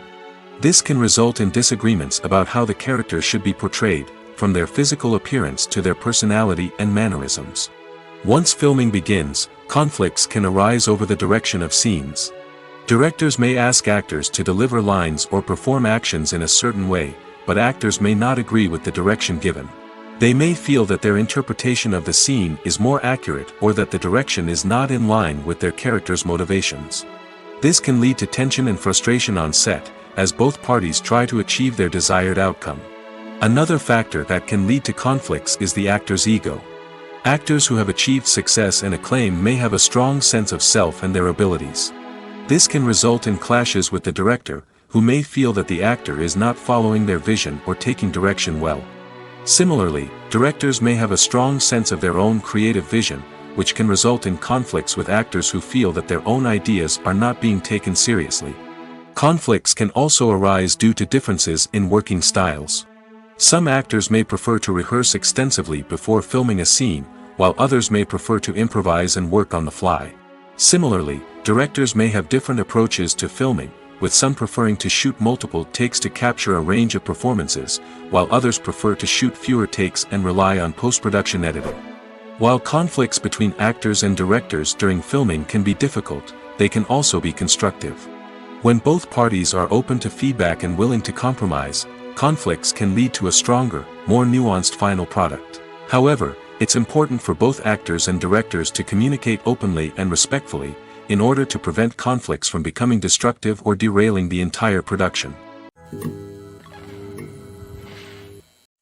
This can result in disagreements about how the characters should be portrayed, from their physical appearance to their personality and mannerisms. Once filming begins, conflicts can arise over the direction of scenes. Directors may ask actors to deliver lines or perform actions in a certain way, but actors may not agree with the direction given. They may feel that their interpretation of the scene is more accurate or that the direction is not in line with their character's motivations. This can lead to tension and frustration on set, as both parties try to achieve their desired outcome. Another factor that can lead to conflicts is the actor's ego. Actors who have achieved success and acclaim may have a strong sense of self and their abilities. This can result in clashes with the director, who may feel that the actor is not following their vision or taking direction well. Similarly, directors may have a strong sense of their own creative vision, which can result in conflicts with actors who feel that their own ideas are not being taken seriously. Conflicts can also arise due to differences in working styles. Some actors may prefer to rehearse extensively before filming a scene, while others may prefer to improvise and work on the fly. Similarly, directors may have different approaches to filming, with some preferring to shoot multiple takes to capture a range of performances, while others prefer to shoot fewer takes and rely on post-production editing. While conflicts between actors and directors during filming can be difficult, they can also be constructive. When both parties are open to feedback and willing to compromise, conflicts can lead to a stronger, more nuanced final product. However, it's important for both actors and directors to communicate openly and respectfully, in order to prevent conflicts from becoming destructive or derailing the entire production.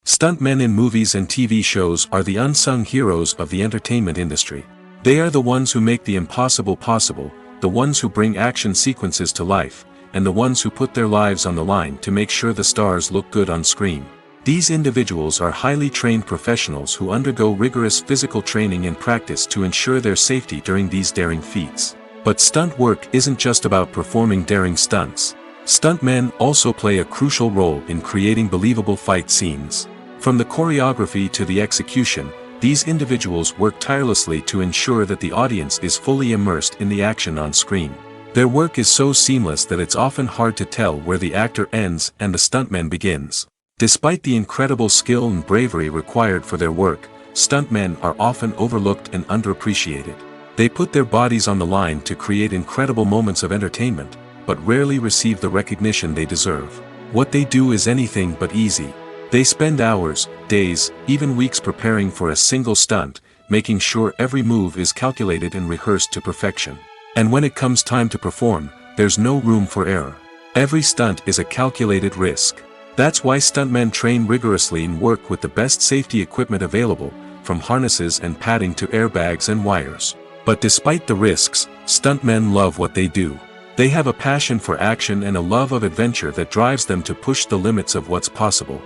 Stuntmen in movies and TV shows are the unsung heroes of the entertainment industry. They are the ones who make the impossible possible, the ones who bring action sequences to life, and the ones who put their lives on the line to make sure the stars look good on screen. These individuals are highly trained professionals who undergo rigorous physical training and practice to ensure their safety during these daring feats. But stunt work isn't just about performing daring stunts. Stuntmen also play a crucial role in creating believable fight scenes. From the choreography to the execution, these individuals work tirelessly to ensure that the audience is fully immersed in the action on screen. Their work is so seamless that it's often hard to tell where the actor ends and the stuntman begins. Despite the incredible skill and bravery required for their work, stuntmen are often overlooked and underappreciated. They put their bodies on the line to create incredible moments of entertainment, but rarely receive the recognition they deserve. What they do is anything but easy. They spend hours, days, even weeks preparing for a single stunt, making sure every move is calculated and rehearsed to perfection. And when it comes time to perform, there's no room for error. Every stunt is a calculated risk. That's why stuntmen train rigorously and work with the best safety equipment available, from harnesses and padding to airbags and wires. But despite the risks, stuntmen love what they do. They have a passion for action and a love of adventure that drives them to push the limits of what's possible.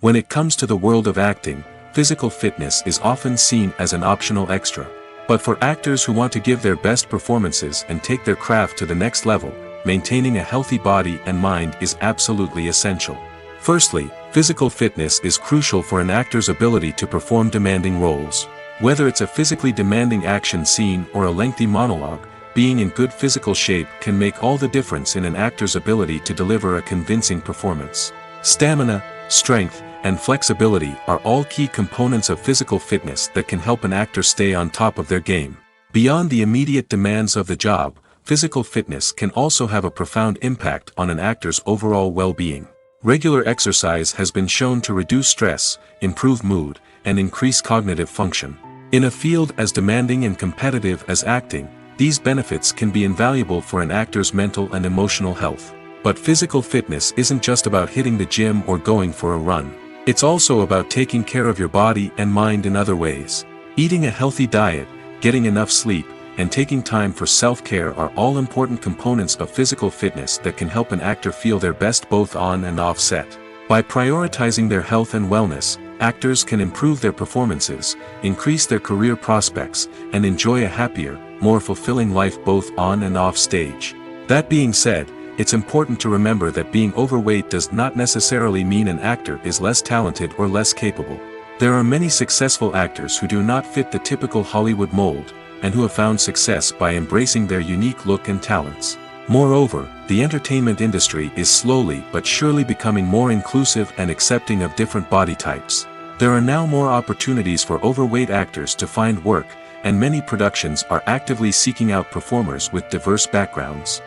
When it comes to the world of acting, physical fitness is often seen as an optional extra. But for actors who want to give their best performances and take their craft to the next level, maintaining a healthy body and mind is absolutely essential. Firstly, physical fitness is crucial for an actor's ability to perform demanding roles. Whether it's a physically demanding action scene or a lengthy monologue, being in good physical shape can make all the difference in an actor's ability to deliver a convincing performance. Stamina, strength, and flexibility are all key components of physical fitness that can help an actor stay on top of their game. Beyond the immediate demands of the job, physical fitness can also have a profound impact on an actor's overall well-being. Regular exercise has been shown to reduce stress, improve mood, and increase cognitive function. In a field as demanding and competitive as acting, these benefits can be invaluable for an actor's mental and emotional health. But physical fitness isn't just about hitting the gym or going for a run. It's also about taking care of your body and mind in other ways. Eating a healthy diet, getting enough sleep, and taking time for self-care are all important components of physical fitness that can help an actor feel their best both on and off set. By prioritizing their health and wellness, actors can improve their performances, increase their career prospects, and enjoy a happier, more fulfilling life both on and off stage. That being said, it's important to remember that being overweight does not necessarily mean an actor is less talented or less capable. There are many successful actors who do not fit the typical Hollywood mold, and who have found success by embracing their unique look and talents. Moreover, the entertainment industry is slowly but surely becoming more inclusive and accepting of different body types. There are now more opportunities for overweight actors to find work, and many productions are actively seeking out performers with diverse backgrounds.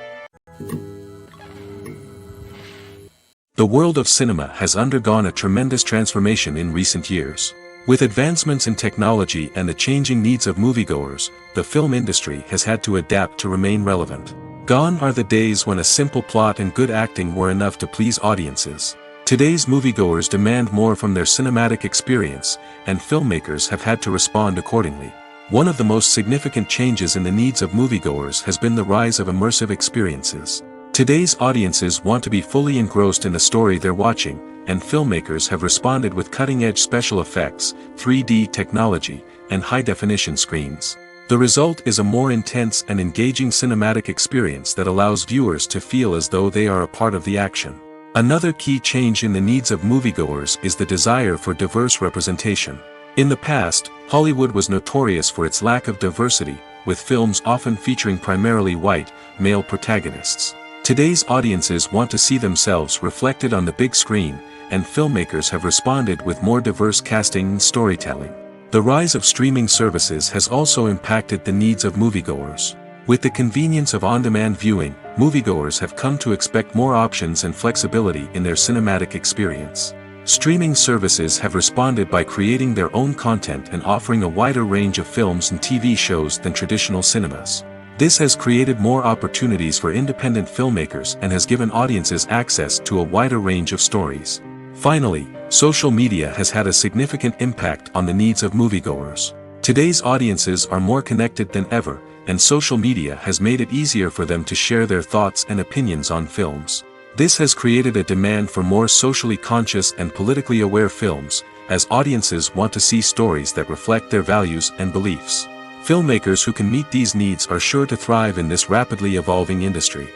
The world of cinema has undergone a tremendous transformation in recent years. With advancements in technology and the changing needs of moviegoers, the film industry has had to adapt to remain relevant. Gone are the days when a simple plot and good acting were enough to please audiences. Today's moviegoers demand more from their cinematic experience, and filmmakers have had to respond accordingly. One of the most significant changes in the needs of moviegoers has been the rise of immersive experiences. Today's audiences want to be fully engrossed in the story they're watching, and filmmakers have responded with cutting-edge special effects, 3D technology, and high-definition screens. The result is a more intense and engaging cinematic experience that allows viewers to feel as though they are a part of the action. Another key change in the needs of moviegoers is the desire for diverse representation. In the past, Hollywood was notorious for its lack of diversity, with films often featuring primarily white, male protagonists. Today's audiences want to see themselves reflected on the big screen, and filmmakers have responded with more diverse casting and storytelling. The rise of streaming services has also impacted the needs of moviegoers. With the convenience of on-demand viewing, moviegoers have come to expect more options and flexibility in their cinematic experience. Streaming services have responded by creating their own content and offering a wider range of films and TV shows than traditional cinemas. This has created more opportunities for independent filmmakers and has given audiences access to a wider range of stories. Finally, social media has had a significant impact on the needs of moviegoers. Today's audiences are more connected than ever, and social media has made it easier for them to share their thoughts and opinions on films. This has created a demand for more socially conscious and politically aware films, as audiences want to see stories that reflect their values and beliefs. Filmmakers who can meet these needs are sure to thrive in this rapidly evolving industry.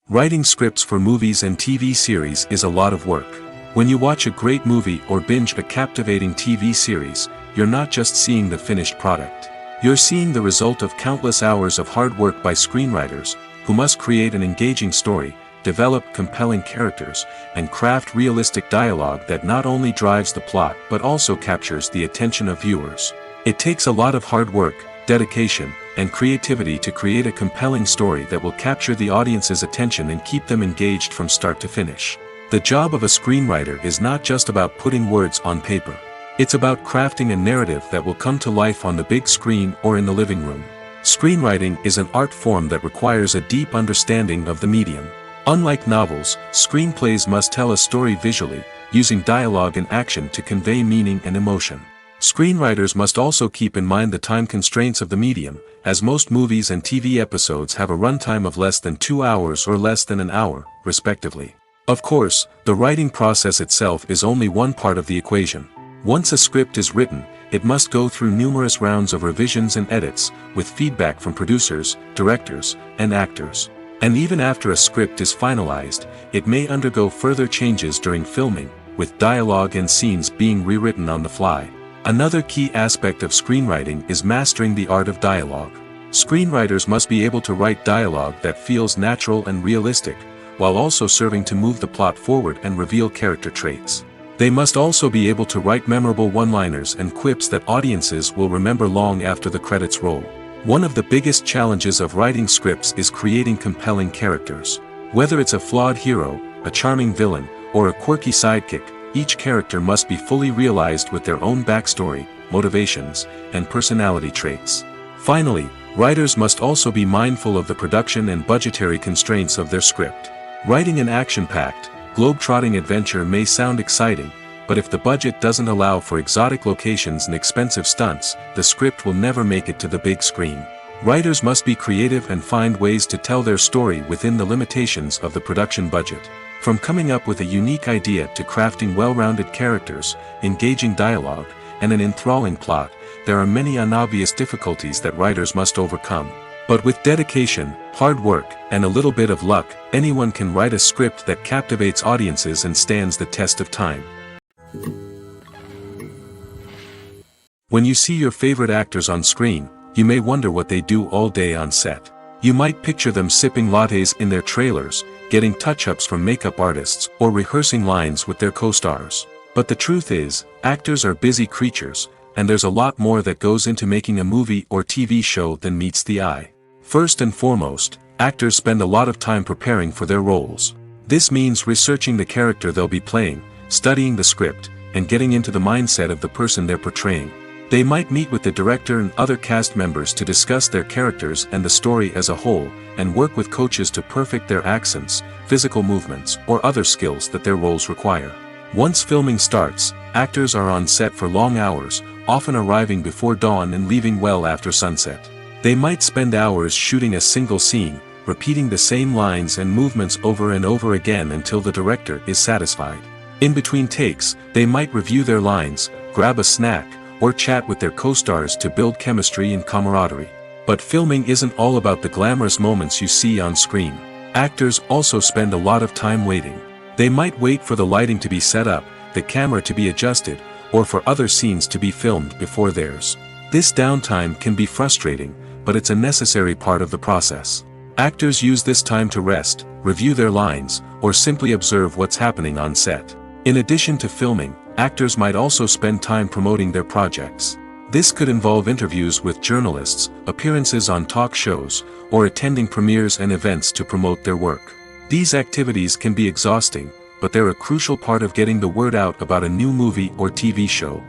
Writing scripts for movies and TV series is a lot of work. When you watch a great movie or binge a captivating TV series, you're not just seeing the finished product. You're seeing the result of countless hours of hard work by screenwriters, who must create an engaging story, develop compelling characters, and craft realistic dialogue that not only drives the plot but also captures the attention of viewers. It takes a lot of hard work, dedication, and creativity to create a compelling story that will capture the audience's attention and keep them engaged from start to finish. The job of a screenwriter is not just about putting words on paper. It's about crafting a narrative that will come to life on the big screen or in the living room. Screenwriting is an art form that requires a deep understanding of the medium. Unlike novels, screenplays must tell a story visually, using dialogue and action to convey meaning and emotion. Screenwriters must also keep in mind the time constraints of the medium, as most movies and TV episodes have a runtime of less than 2 hours or less than an hour, respectively. Of course, the writing process itself is only one part of the equation. Once a script is written, it must go through numerous rounds of revisions and edits, with feedback from producers, directors, and actors. And even after a script is finalized, it may undergo further changes during filming, with dialogue and scenes being rewritten on the fly. Another key aspect of screenwriting is mastering the art of dialogue. Screenwriters must be able to write dialogue that feels natural and realistic, while also serving to move the plot forward and reveal character traits. They must also be able to write memorable one-liners and quips that audiences will remember long after the credits roll. One of the biggest challenges of writing scripts is creating compelling characters. Whether it's a flawed hero, a charming villain, or a quirky sidekick, each character must be fully realized with their own backstory, motivations, and personality traits. Finally, writers must also be mindful of the production and budgetary constraints of their script. Writing an action-packed, globe-trotting adventure may sound exciting, but if the budget doesn't allow for exotic locations and expensive stunts, the script will never make it to the big screen. Writers must be creative and find ways to tell their story within the limitations of the production budget. From coming up with a unique idea to crafting well-rounded characters, engaging dialogue, and an enthralling plot, there are many unobvious difficulties that writers must overcome. But with dedication, hard work, and a little bit of luck, anyone can write a script that captivates audiences and stands the test of time. When you see your favorite actors on screen, you may wonder what they do all day on set. You might picture them sipping lattes in their trailers, getting touch-ups from makeup artists, or rehearsing lines with their co-stars. But the truth is, actors are busy creatures, and there's a lot more that goes into making a movie or TV show than meets the eye. First and foremost, actors spend a lot of time preparing for their roles. This means researching the character they'll be playing, studying the script, and getting into the mindset of the person they're portraying. They might meet with the director and other cast members to discuss their characters and the story as a whole, and work with coaches to perfect their accents, physical movements, or other skills that their roles require. Once filming starts, actors are on set for long hours, often arriving before dawn and leaving well after sunset. They might spend hours shooting a single scene, repeating the same lines and movements over and over again until the director is satisfied. In between takes, they might review their lines, grab a snack, or chat with their co-stars to build chemistry and camaraderie. But filming isn't all about the glamorous moments you see on screen. Actors also spend a lot of time waiting. They might wait for the lighting to be set up, the camera to be adjusted, or for other scenes to be filmed before theirs. This downtime can be frustrating, but it's a necessary part of the process. Actors use this time to rest, review their lines, or simply observe what's happening on set. In addition to filming, actors might also spend time promoting their projects. This could involve interviews with journalists, appearances on talk shows, or attending premieres and events to promote their work. These activities can be exhausting, but they're a crucial part of getting the word out about a new movie or TV show.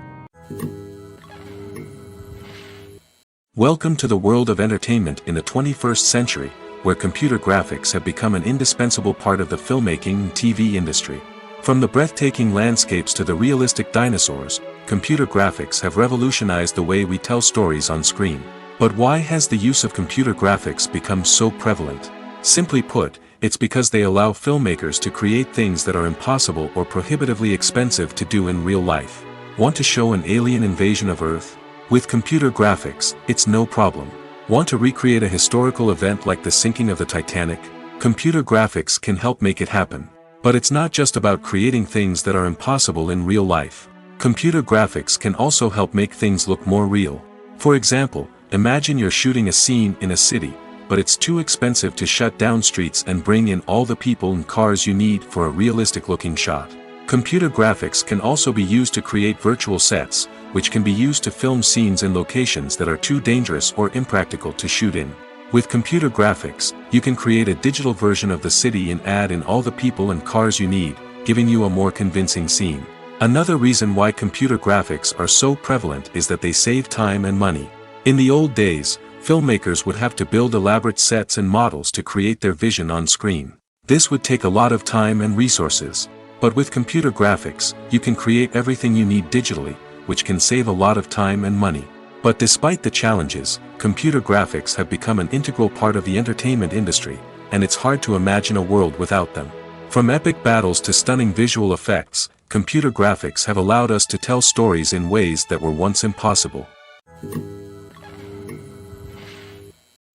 Welcome to the world of entertainment in the 21st century, where computer graphics have become an indispensable part of the filmmaking and TV industry. From the breathtaking landscapes to the realistic dinosaurs, computer graphics have revolutionized the way we tell stories on screen. But why has the use of computer graphics become so prevalent? Simply put, it's because they allow filmmakers to create things that are impossible or prohibitively expensive to do in real life. Want to show an alien invasion of Earth? With computer graphics, it's no problem. Want to recreate a historical event like the sinking of the Titanic? Computer graphics can help make it happen. But it's not just about creating things that are impossible in real life. Computer graphics can also help make things look more real. For example, imagine you're shooting a scene in a city, but it's too expensive to shut down streets and bring in all the people and cars you need for a realistic-looking shot. Computer graphics can also be used to create virtual sets, which can be used to film scenes in locations that are too dangerous or impractical to shoot in. With computer graphics, you can create a digital version of the city and add in all the people and cars you need, giving you a more convincing scene. Another reason why computer graphics are so prevalent is that they save time and money. In the old days, filmmakers would have to build elaborate sets and models to create their vision on screen. This would take a lot of time and resources. But with computer graphics, you can create everything you need digitally, which can save a lot of time and money. But despite the challenges, computer graphics have become an integral part of the entertainment industry, and it's hard to imagine a world without them. From epic battles to stunning visual effects, computer graphics have allowed us to tell stories in ways that were once impossible.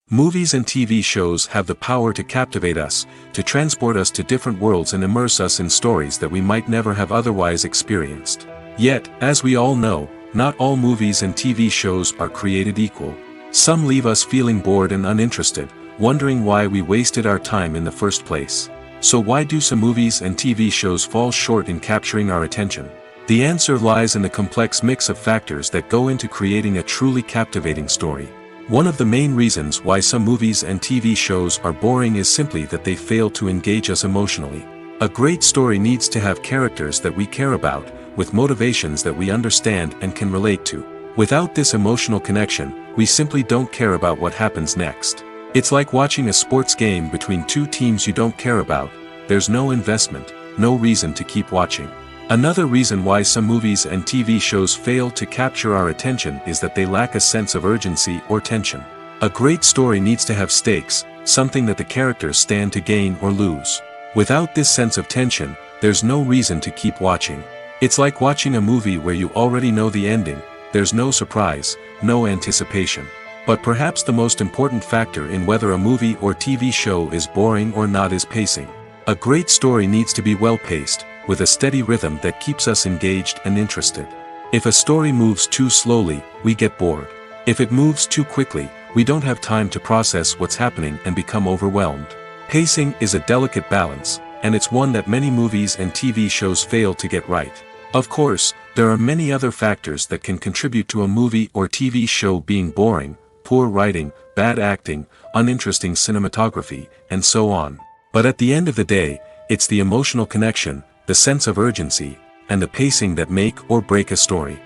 Movies and TV shows have the power to captivate us, to transport us to different worlds and immerse us in stories that we might never have otherwise experienced. Yet, as we all know, not all movies and TV shows are created equal. Some leave us feeling bored and uninterested, wondering why we wasted our time in the first place. So why do some movies and TV shows fall short in capturing our attention? The answer lies in the complex mix of factors that go into creating a truly captivating story. One of the main reasons why some movies and TV shows are boring is simply that they fail to engage us emotionally. A great story needs to have characters that we care about, with motivations that we understand and can relate to. Without this emotional connection, we simply don't care about what happens next. It's like watching a sports game between two teams you don't care about. There's no investment, no reason to keep watching. Another reason why some movies and TV shows fail to capture our attention is that they lack a sense of urgency or tension. A great story needs to have stakes, something that the characters stand to gain or lose. Without this sense of tension, there's no reason to keep watching. It's like watching a movie where you already know the ending. There's no surprise, no anticipation. But perhaps the most important factor in whether a movie or TV show is boring or not is pacing. A great story needs to be well-paced, with a steady rhythm that keeps us engaged and interested. If a story moves too slowly, we get bored. If it moves too quickly, we don't have time to process what's happening and become overwhelmed. Pacing is a delicate balance, and it's one that many movies and TV shows fail to get right. Of course, there are many other factors that can contribute to a movie or TV show being boring: poor writing, bad acting, uninteresting cinematography, and so on. But at the end of the day, it's the emotional connection, the sense of urgency, and the pacing that make or break a story.